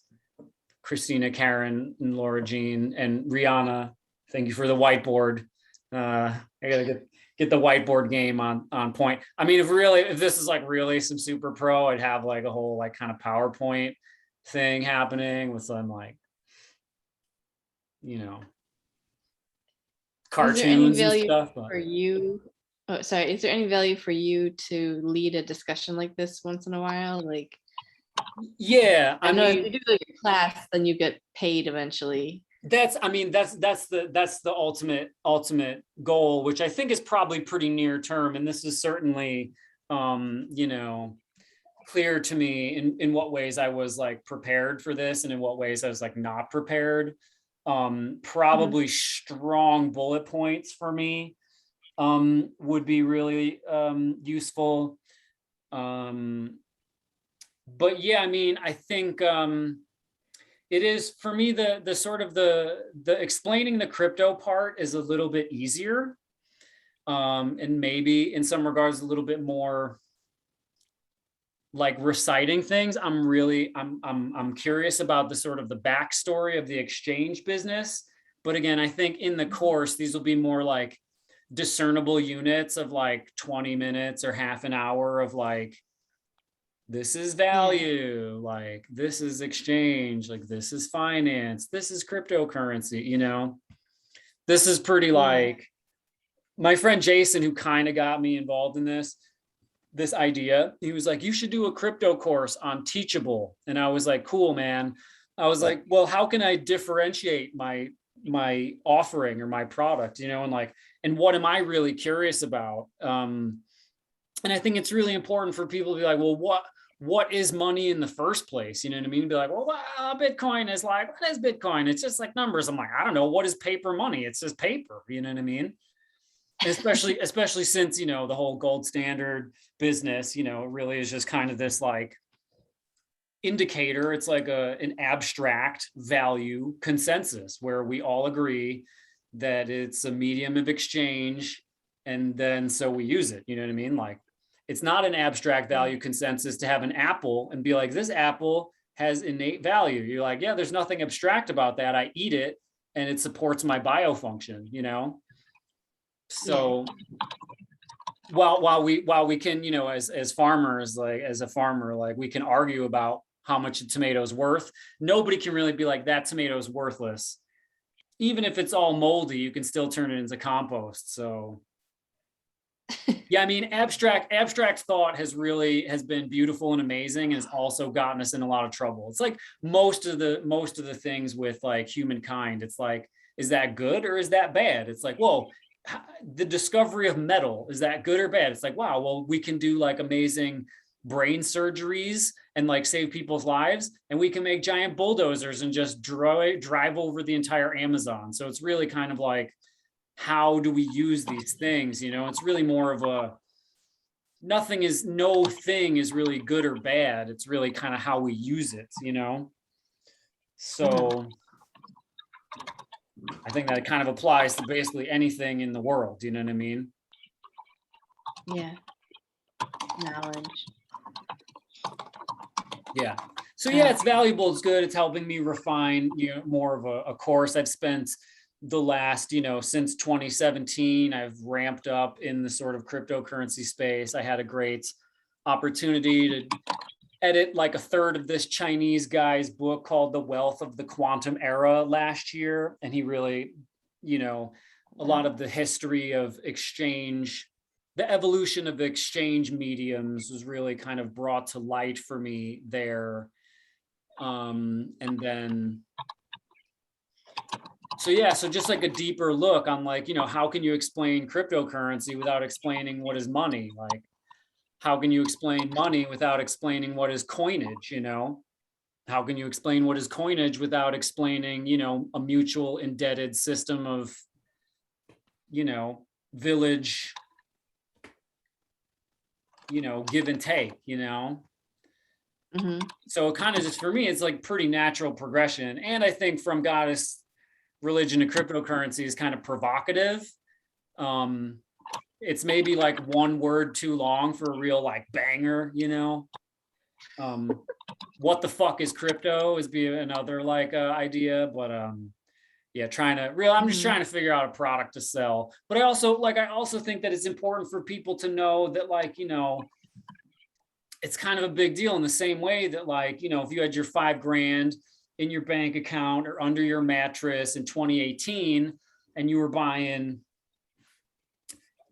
Christina, Karen, and Laura Jean, and Rihanna. Thank you for the whiteboard. I gotta get the whiteboard game on point. I mean, if this is like really some super pro, I'd have like a whole like kind of PowerPoint thing happening with some like, you know, cartoons and stuff. For you, oh, sorry, is there any value for you to lead a discussion like this once in a while? Like, yeah, I know if you do like a class, then you get paid eventually. That's the ultimate goal, which I think is probably pretty near term. And this is certainly, you know, clear to me in what ways I was like prepared for this and in what ways I was like not prepared. Probably strong bullet points for me would be really useful. But yeah, I mean, I think it is for me the sort of the explaining the crypto part is a little bit easier, and maybe in some regards a little bit more like reciting things. I'm curious about the sort of the backstory of the exchange business. But again, I think in the course, these will be more like discernible units of like 20 minutes or half an hour of like, this is value, like this is exchange, like this is finance, this is cryptocurrency, you know? This is pretty like, my friend Jason, who kind of got me involved in this idea, he was like, you should do a crypto course on Teachable. And I was like, cool, man. I was like, well, how can I differentiate my offering or my product, you know, and like, and what am I really curious about? And I think it's really important for people to be like, well, what is money in the first place? You know what I mean? Be like, well, Bitcoin is like, what is Bitcoin? It's just like numbers. I'm like, I don't know. What is paper money? It's just paper. You know what I mean? Especially since, you know, the whole gold standard business, you know, really is just kind of this like indicator. It's like an abstract value consensus where we all agree that it's a medium of exchange. And then so we use it. You know what I mean? Like, it's not an abstract value consensus to have an apple and be like, this apple has innate value. You're like, yeah, there's nothing abstract about that. I eat it and it supports my biofunction, you know? So while we can, you know, as farmers, like as a farmer, like we can argue about how much a tomato is worth. Nobody can really be like, that tomato is worthless. Even if it's all moldy, you can still turn it into compost. So yeah, I mean, abstract thought has been beautiful and amazing, and has also gotten us in a lot of trouble. It's like most of the things with like humankind. It's like, is that good or is that bad? It's like, whoa, the discovery of metal, is that good or bad? It's like, wow, well, we can do like amazing brain surgeries and like save people's lives, and we can make giant bulldozers and just drive over the entire Amazon. So it's really kind of like, how do we use these things? You know, it's really more of a, no thing is really good or bad. It's really kind of how we use it, you know? So I think that kind of applies to basically anything in the world. You know what I mean? Yeah. Knowledge. Yeah. So yeah, it's valuable. It's good. It's helping me refine, you know, more of a course. I've spent the last, you know, since 2017, I've ramped up in the sort of cryptocurrency space. I had a great opportunity to edit like a third of this Chinese guy's book called The Wealth of the Quantum Era last year. And he really, you know, a lot of the history of exchange, the evolution of exchange mediums was really kind of brought to light for me there. And then, so yeah, so just like a deeper look on like, you know, how can you explain cryptocurrency without explaining what is money? Like, how can you explain money without explaining what is coinage, you know? How can you explain what is coinage without explaining, you know, a mutual indebted system of, you know, village, you know, give and take, you know? So it kind of just, for me, it's like pretty natural progression. And I think from goddess religion to cryptocurrency is kind of provocative. It's maybe like one word too long for a real like banger, you know? What the fuck is crypto is be another like idea, but yeah, I'm just trying to figure out a product to sell. But I also think that it's important for people to know that, like, you know, it's kind of a big deal in the same way that, like, you know, if you had your $5,000 in your bank account or under your mattress in 2018 and you were buying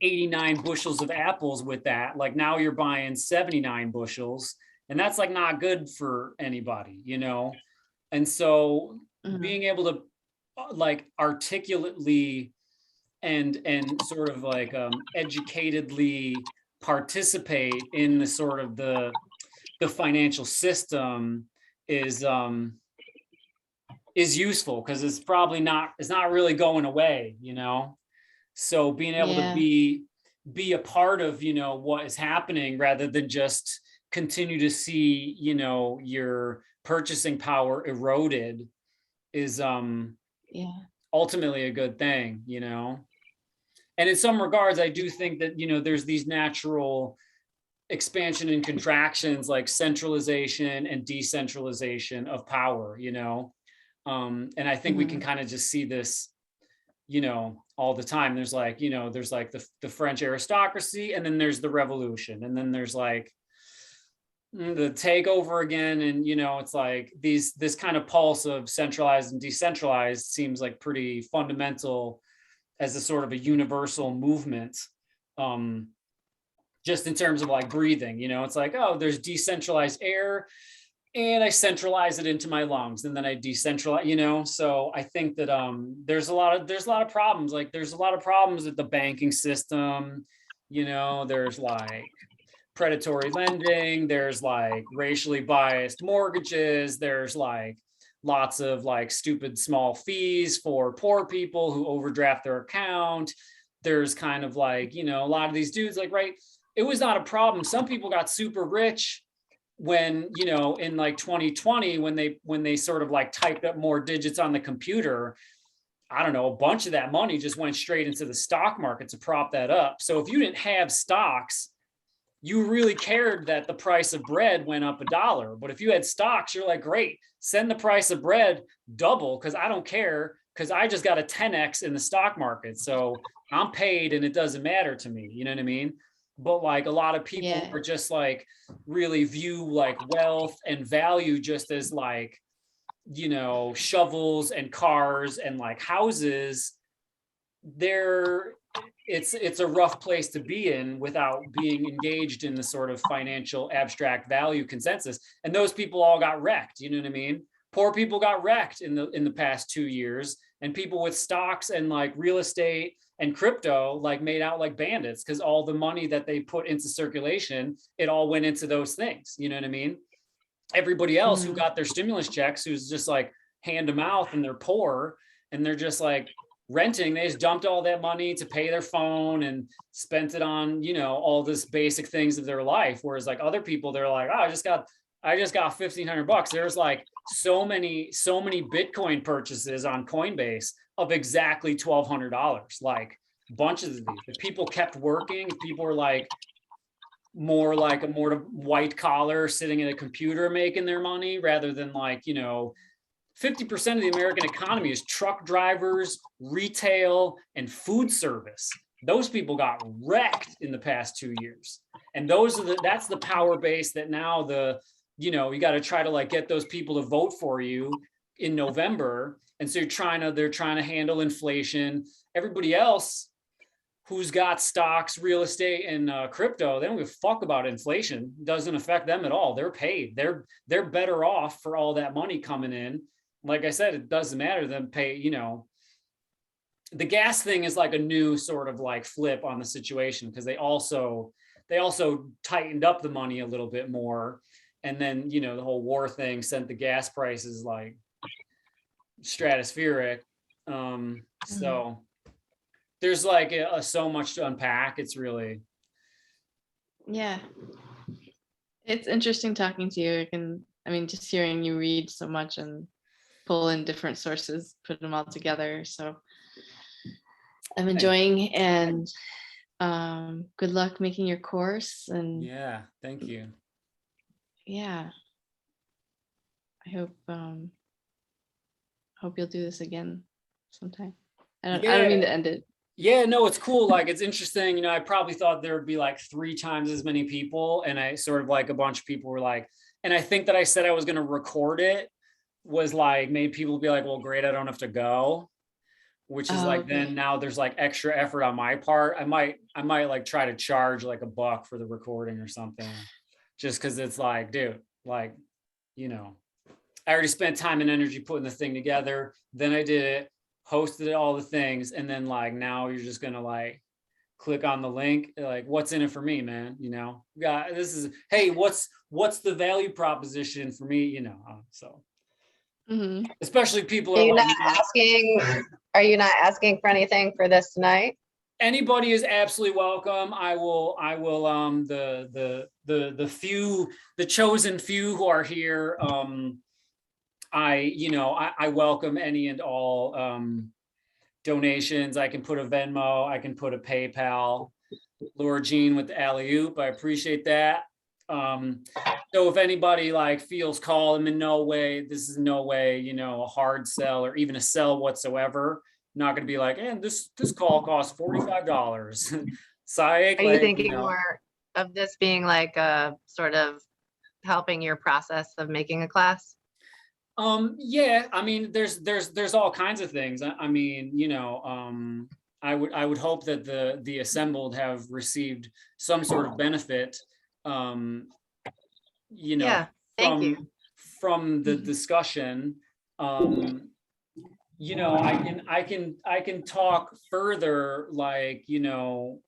89 bushels of apples with that, like now you're buying 79 bushels, and that's like not good for anybody, you know? And so being able to like articulately and sort of like educatedly participate in the sort of the financial system is useful, because it's not really going away, you know? So being able to be a part of, you know, what is happening rather than just continue to see, you know, your purchasing power eroded is ultimately a good thing, you know? And in some regards, I do think that, you know, there's these natural expansion and contractions, like centralization and decentralization of power, you know? And I think we can kind of just see this, you know, all the time. There's like, you know, there's like the French aristocracy, and then there's the revolution, and then there's like the takeover again. And, you know, it's like this kind of pulse of centralized and decentralized seems like pretty fundamental as a sort of a universal movement. Just in terms of like breathing, you know, it's like, oh, there's decentralized air and I centralize it into my lungs, and then I decentralize, you know. So I think that there's a lot of problems. Like there's a lot of problems with the banking system, you know. There's like predatory lending, there's like racially biased mortgages, there's like lots of like stupid small fees for poor people who overdraft their account. There's kind of like, you know, a lot of these dudes, like, right, it was not a problem. Some people got super rich when, you know, in like 2020, when they sort of like typed up more digits on the computer. I don't know, a bunch of that money just went straight into the stock market to prop that up. So if you didn't have stocks, you really cared that the price of bread went up $1. But if you had stocks, you're like, great, send the price of bread double, because I don't care, because I just got a 10x in the stock market. So I'm paid and it doesn't matter to me. You know what I mean? But like a lot of people Yeah. are just like really view like wealth and value just as like, you know, shovels and cars and like houses. It's a rough place to be in without being engaged in the sort of financial abstract value consensus. And those people all got wrecked. You know what I mean? Poor people got wrecked in the past 2 years, and people with stocks and like real estate and crypto like made out like bandits, because all the money that they put into circulation, it all went into those things. You know what I mean? Everybody else who got their stimulus checks, who's just like hand to mouth, and they're poor and they're just like renting, they just dumped all that money to pay their phone and spent it on, you know, all this basic things of their life. Whereas like other people, they're like, oh, I just got $1,500. There's like so many Bitcoin purchases on Coinbase of exactly $1,200, like bunches of these. If people kept working, if people were like more white collar, sitting at a computer making their money, rather than like, you know, 50% of the American economy is truck drivers, retail, and food service. Those people got wrecked in the past 2 years. And that's the power base that now you got to try to like get those people to vote for you in November. And so they're trying to handle inflation. Everybody else who's got stocks, real estate, and crypto, they don't give a fuck about inflation. It doesn't affect them at all. They're paid. They're better off for all that money coming in. Like I said, it doesn't matter to them pay, you know. The gas thing is like a new sort of like flip on the situation, because they also tightened up the money a little bit more. And then, you know, the whole war thing sent the gas prices like stratospheric. So there's like so much to unpack. It's really, Yeah. It's interesting talking to you. Just hearing you read so much and pull in different sources, put them all together. So I'm enjoying, and good luck making your course. And yeah, thank you. yeah, I hope you'll do this again sometime. I don't mean to end it. Yeah, no, it's cool. Like, it's interesting. You know, I probably thought there would be like 3 times as many people. And I sort of like a bunch of people were like, and I think that I said I was going to record it was like, made people be like, well, great, I don't have to go, which is like, Okay. then now there's like extra effort on my part. I might like try to charge like $1 for the recording or something, just because it's like, dude, like, you know, I already spent time and energy putting the thing together. Then I did it, hosted all the things, and then like now you're just gonna like click on the link, like, what's in it for me, man? You know, hey, what's the value proposition for me? You know, so especially people Are are you like, not asking for anything for this tonight? anybody is absolutely welcome. I will the chosen few who are here, I welcome any and all donations. I can put a Venmo, I can put a PayPal. Laura Jean with the alley oop. I appreciate that. So if anybody like feels called, I'm in no way, this is no way, you know, a hard sell or even a sell whatsoever. Not gonna be like, and this call costs $45. Psych, Are you like, thinking know. more of this being like a sort of helping your process of making a class? Yeah, I mean, there's all kinds of things. I mean, you know, I would hope that the assembled have received some sort of benefit, you know, Yeah, thank you. from the discussion. You know, I can talk further, like, you know,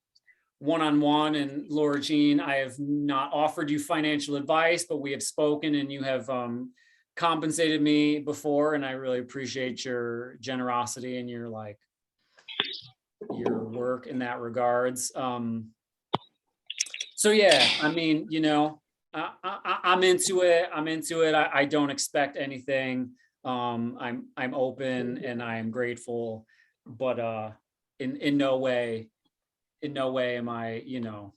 one-on-one. And Laura Jean, I have not offered you financial advice, but we have spoken and you have compensated me before, and I really appreciate your generosity and your like your work in that regards. So yeah, I mean, you know, I'm into it. I'm into it. I don't expect anything. I'm open and I'm grateful, but in no way am I, you know,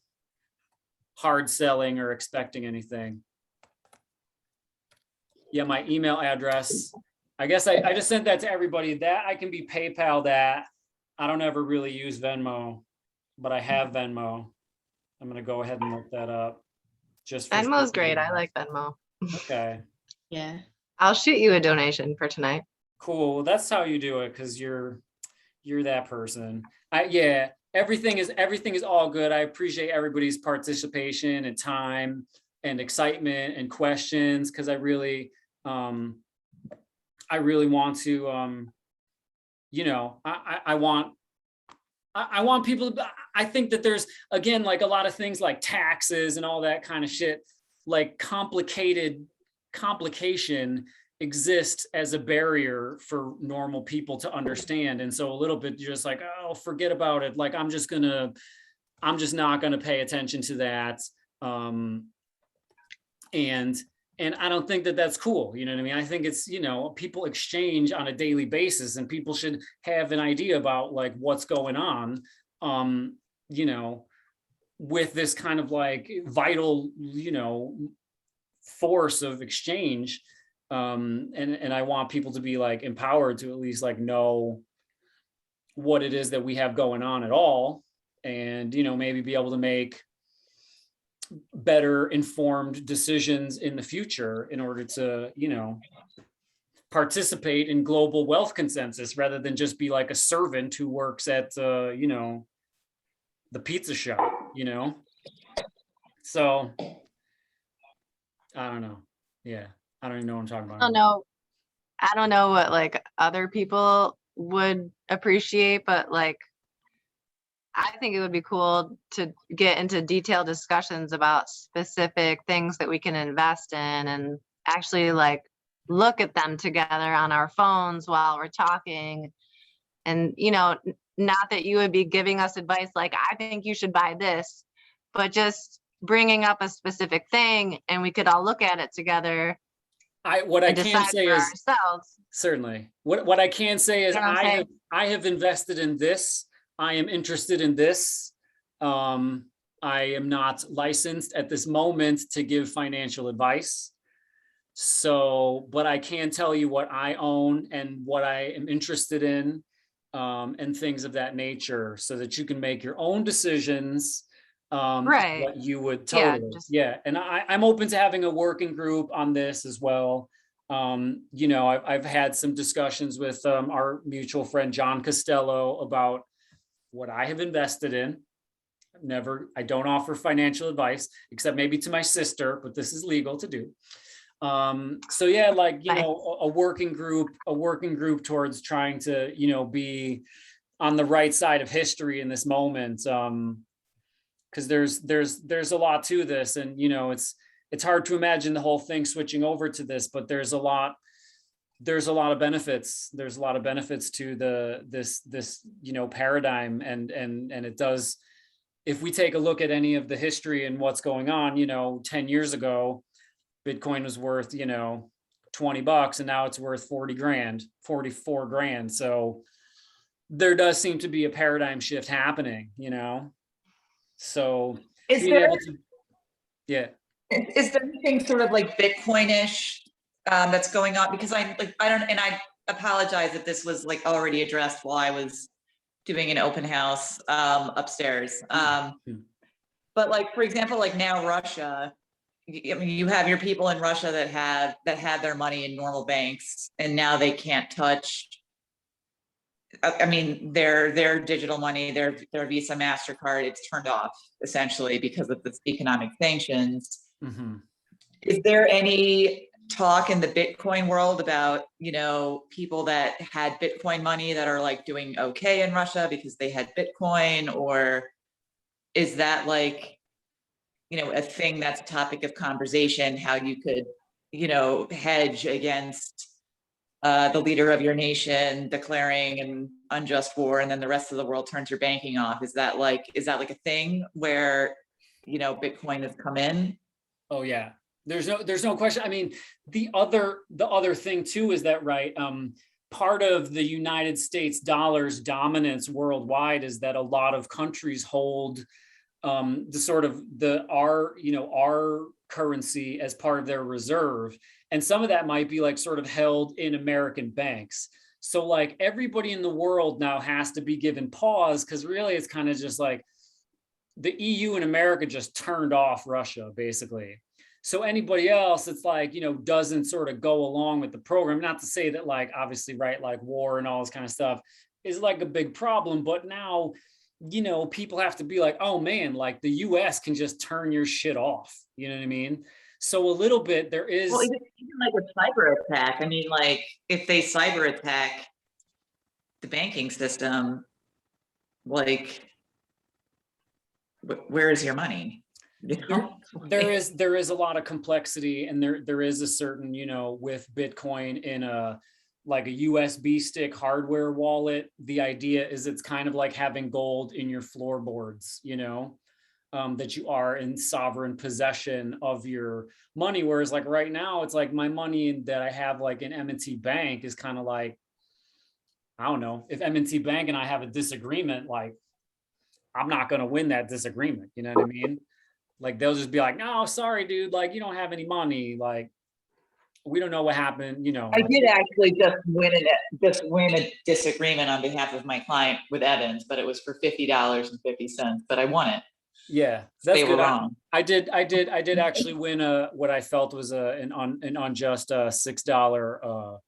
hard selling or expecting anything. Yeah, my email address. I guess I just sent that to everybody. That I can be PayPal that. I don't ever really use Venmo, but I have Venmo. I'm gonna go ahead and look that up. Just for Venmo's sure. great. I like Venmo. Okay, Yeah. I'll shoot you a donation for tonight. cool. Well, that's how you do it because you're that person. Yeah, everything is all good. I appreciate everybody's participation and time and excitement and questions because I really want to you know, I want people to, I think that there's, again, like a lot of things like taxes and all that kind of shit, like complication exists as a barrier for normal people to understand. And so a little bit, you're just like, oh, forget about it. Like, I'm just not gonna pay attention to that. And I don't think that that's cool. You know what I mean? I think it's, you know, people exchange on a daily basis and people should have an idea about like what's going on, you know, with this kind of like vital, you know, force of exchange. And I want people to be like empowered to at least like know what it is that we have going on at all. And, you know, maybe be able to make better informed decisions in the future in order to, you know, participate in global wealth consensus rather than just be like a servant who works at, you know, the pizza shop, you know? So I don't know. Yeah. I don't even know what I'm talking about. I don't know what like other people would appreciate, but like I think it would be cool to get into detailed discussions about specific things that we can invest in and actually like look at them together on our phones while we're talking. And, you know, not that you would be giving us advice like, I think you should buy this, but just bringing up a specific thing and we could all look at it together. What I and can decide say for is ourselves. certainly what I can say is You know what I'm saying? I have invested in this. I am interested in this. I am not licensed at this moment to give financial advice. So, but I can tell you what I own and what I am interested in, and things of that nature so that you can make your own decisions. Right. What you would Yeah, totally. just- Yeah. And I'm open to having a working group on this as well. You know, I've had some discussions with our mutual friend, John Costello, about what I have invested in. I don't offer financial advice except maybe to my sister, but this is legal to do. So yeah, like, you know, a working group towards trying to, you know, be on the right side of history in this moment. Because there's a lot to this, and, you know, it's hard to imagine the whole thing switching over to this, but there's a lot of benefits. There's a lot of benefits to this, you know, paradigm. And it does, if we take a look at any of the history and what's going on, you know, 10 years ago, Bitcoin was worth, you know, $20 and now it's worth 44 grand. So there does seem to be a paradigm shift happening, you know? So Is being there, able to, yeah. is there anything sort of like Bitcoin-ish that's going on? Because I don't, and I apologize if this was like already addressed while I was doing an open house upstairs. But like, for example, like now Russia, I mean, you have your people in Russia that had their money in normal banks, and now they can't touch. I mean, their digital money, their Visa, MasterCard, it's turned off essentially because of the economic sanctions. Mhm. Is there any talk in the Bitcoin world about, people that had Bitcoin money that are like doing okay in Russia because they had Bitcoin, or is that like, a thing that's a topic of conversation, how you could, hedge against the leader of your nation declaring an unjust war, and then the rest of the world turns your banking off? Is that like a thing where, Bitcoin has come in? Oh yeah, there's no question. I mean, the other thing too is that, right, part of the United States dollar's dominance worldwide is that a lot of countries hold the sort of our currency as part of their reserve, and some of that might be like sort of held in American banks. So like everybody in the world now has to be given pause, because really it's kind of just like the EU and America just turned off Russia basically. So anybody else, it's like, doesn't sort of go along with the program. Not to say that, like, obviously, right, like war and all this kind of stuff is like a big problem, but now, people have to be like, oh man, like the US can just turn your shit off. You know what I mean? So a little bit there is. Well, even like a cyber attack. I mean, like if they cyber attack the banking system, like where is your money? There is a lot of complexity, and there is a certain, with Bitcoin in a USB stick hardware wallet, the idea is it's kind of like having gold in your floorboards, that you are in sovereign possession of your money. Whereas like right now, it's like my money that I have like in M&T Bank is kind of like, I don't know, if M&T Bank and I have a disagreement, like I'm not going to win that disagreement. You know what I mean? Like they'll just be like, no, sorry, dude. Like you don't have any money. Like we don't know what happened. I did actually just win a disagreement on behalf of my client with Evans, but it was for $50.50, but I won it. Yeah, that's They were good. wrong. I did actually win what I felt was an unjust $6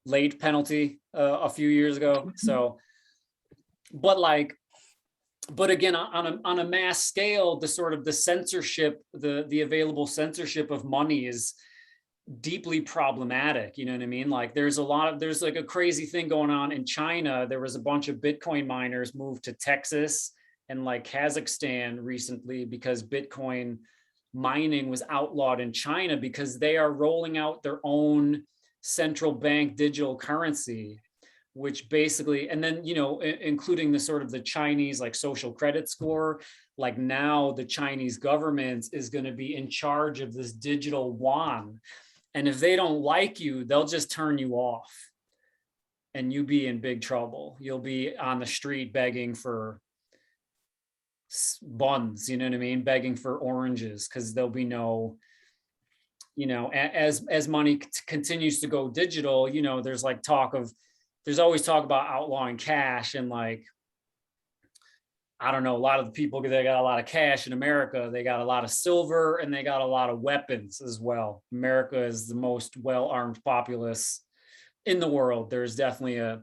late penalty a few years ago. So, but again, on a mass scale, the sort of the censorship, the available censorship of money is deeply problematic. You know what I mean? Like there's like a crazy thing going on in China. There was a bunch of Bitcoin miners moved to Texas and like Kazakhstan recently because Bitcoin mining was outlawed in China because they are rolling out their own central bank digital currency, which basically, and then, including the sort of the Chinese like social credit score, like now the Chinese government is going to be in charge of this digital yuan. And if they don't like you, they'll just turn you off and you be in big trouble. You'll be on the street begging for buns, you know what I mean? Begging for oranges, because there'll be no, as money continues to go digital, there's like there's always talk about outlawing cash, and like, I don't know, a lot of the people that got a lot of cash in America, they got a lot of silver and they got a lot of weapons as well. America is the most well-armed populace in the world. There's definitely a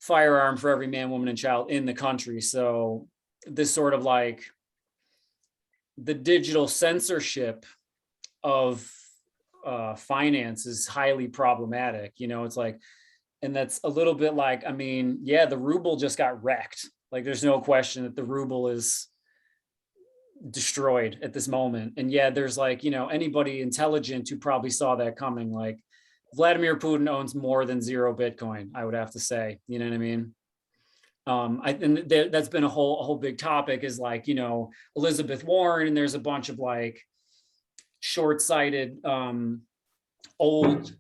firearm for every man, woman, and child in the country. So this sort of like the digital censorship of finance is highly problematic. It's like, and that's a little bit like, I mean, yeah, the ruble just got wrecked. Like there's no question that the ruble is destroyed at this moment. And yeah, there's like, anybody intelligent who probably saw that coming, like Vladimir Putin owns more than 0 Bitcoin, I would have to say, you know what I mean? That's been a whole big topic is like, Elizabeth Warren, and there's a bunch of like short-sighted old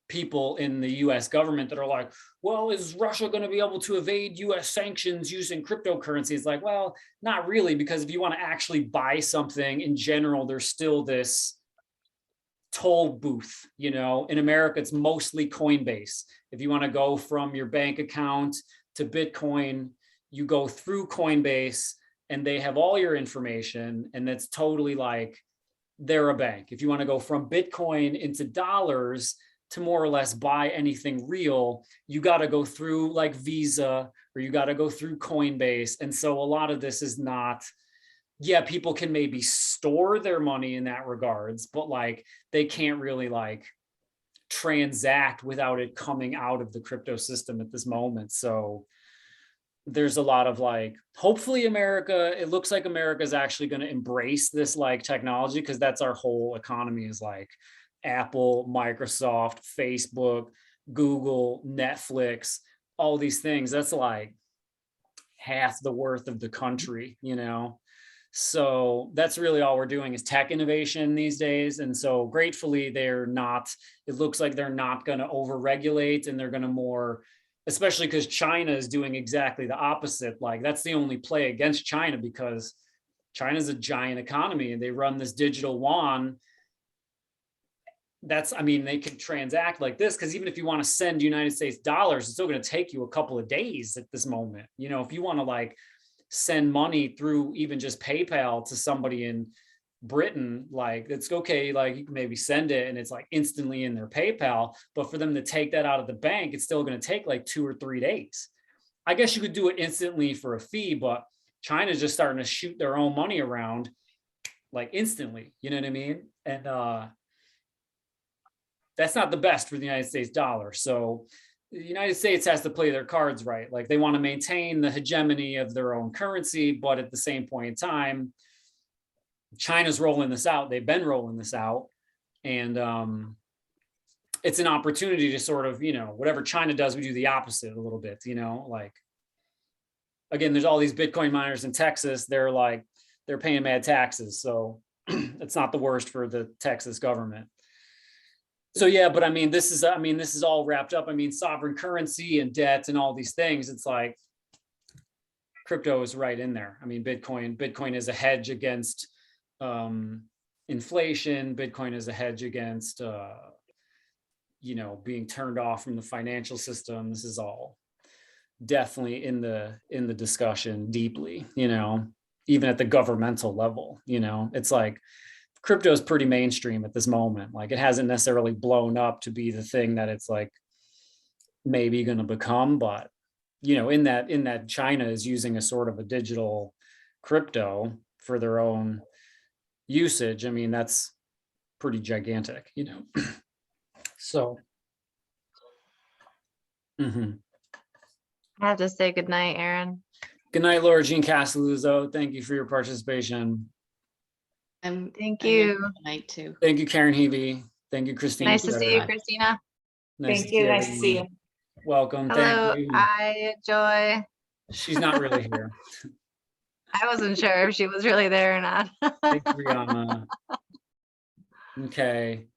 people in the US government that are like, well, is Russia going to be able to evade US sanctions using cryptocurrency? It's like, well, not really, because if you want to actually buy something in general, there's still this toll booth. You know, in America, it's mostly Coinbase. If you want to go from your bank account to Bitcoin, you go through Coinbase and they have all your information. And that's totally like they're a bank. If you want to go from Bitcoin into dollars to more or less buy anything real, you got to go through like Visa or you got to go through Coinbase. And so a lot of this is not, yeah, people can maybe store their money in that regards, but like they can't really like transact without it coming out of the crypto system at this moment. So there's a lot of like, hopefully America, it looks like America is actually going to embrace this like technology, because that's our whole economy is like Apple, Microsoft, Facebook, Google, Netflix, all these things. That's like half the worth of the country, you know? So that's really all we're doing is tech innovation these days. And so gratefully it looks like they're not going to overregulate, and they're going to more, especially because China is doing exactly the opposite. Like that's the only play against China, because China's a giant economy and they run this digital yuan. They could transact like this, because even if you want to send United States dollars, it's still going to take you a couple of days at this moment. You know, if you want to like send money through even just PayPal to somebody in Britain, like it's okay, like you can maybe send it and it's like instantly in their PayPal, but for them to take that out of the bank, it's still going to take like 2 or 3 days. I guess you could do it instantly for a fee, but China's just starting to shoot their own money around like instantly, you know what I mean? And that's not the best for the United States dollar. So the United States has to play their cards right. Like they want to maintain the hegemony of their own currency, but at the same point in time, China's rolling this out. They've been rolling this out. And it's an opportunity to sort of, you know, whatever China does, we do the opposite a little bit, you know, like, again, there's all these Bitcoin miners in Texas. They're paying mad taxes. So it's not the worst for the Texas government. So yeah, but this is all wrapped up. Sovereign currency and debt and all these things. It's like crypto is right in there. Bitcoin is a hedge against inflation. Bitcoin is a hedge against being turned off from the financial system. This is all definitely in the discussion deeply, even at the governmental level. It's like crypto is pretty mainstream at this moment. Like it hasn't necessarily blown up to be the thing that it's like maybe going to become, but in that China is using a sort of a digital crypto for their own usage. That's pretty gigantic, So. Mm-hmm. I have to say good night, Aaron. Good night, Laura Jean Castelluzzo. Thank you for your participation. Thank you. Good night too. Thank you, Karen Hebe. Thank you, Christina. Nice to see you, Christina. Thank you. Nice to see you. Welcome. Hello. Thank you. Hi, Joy. She's not really here. I wasn't sure if she was really there or not. Thank you, Brianna. Okay.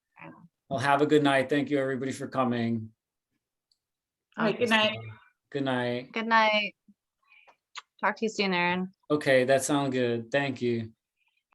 Well, have a good night. Thank you, everybody, for coming. All right, good night. Good night. Good night. Talk to you soon, Aaron. Okay, that sounds good. Thank you.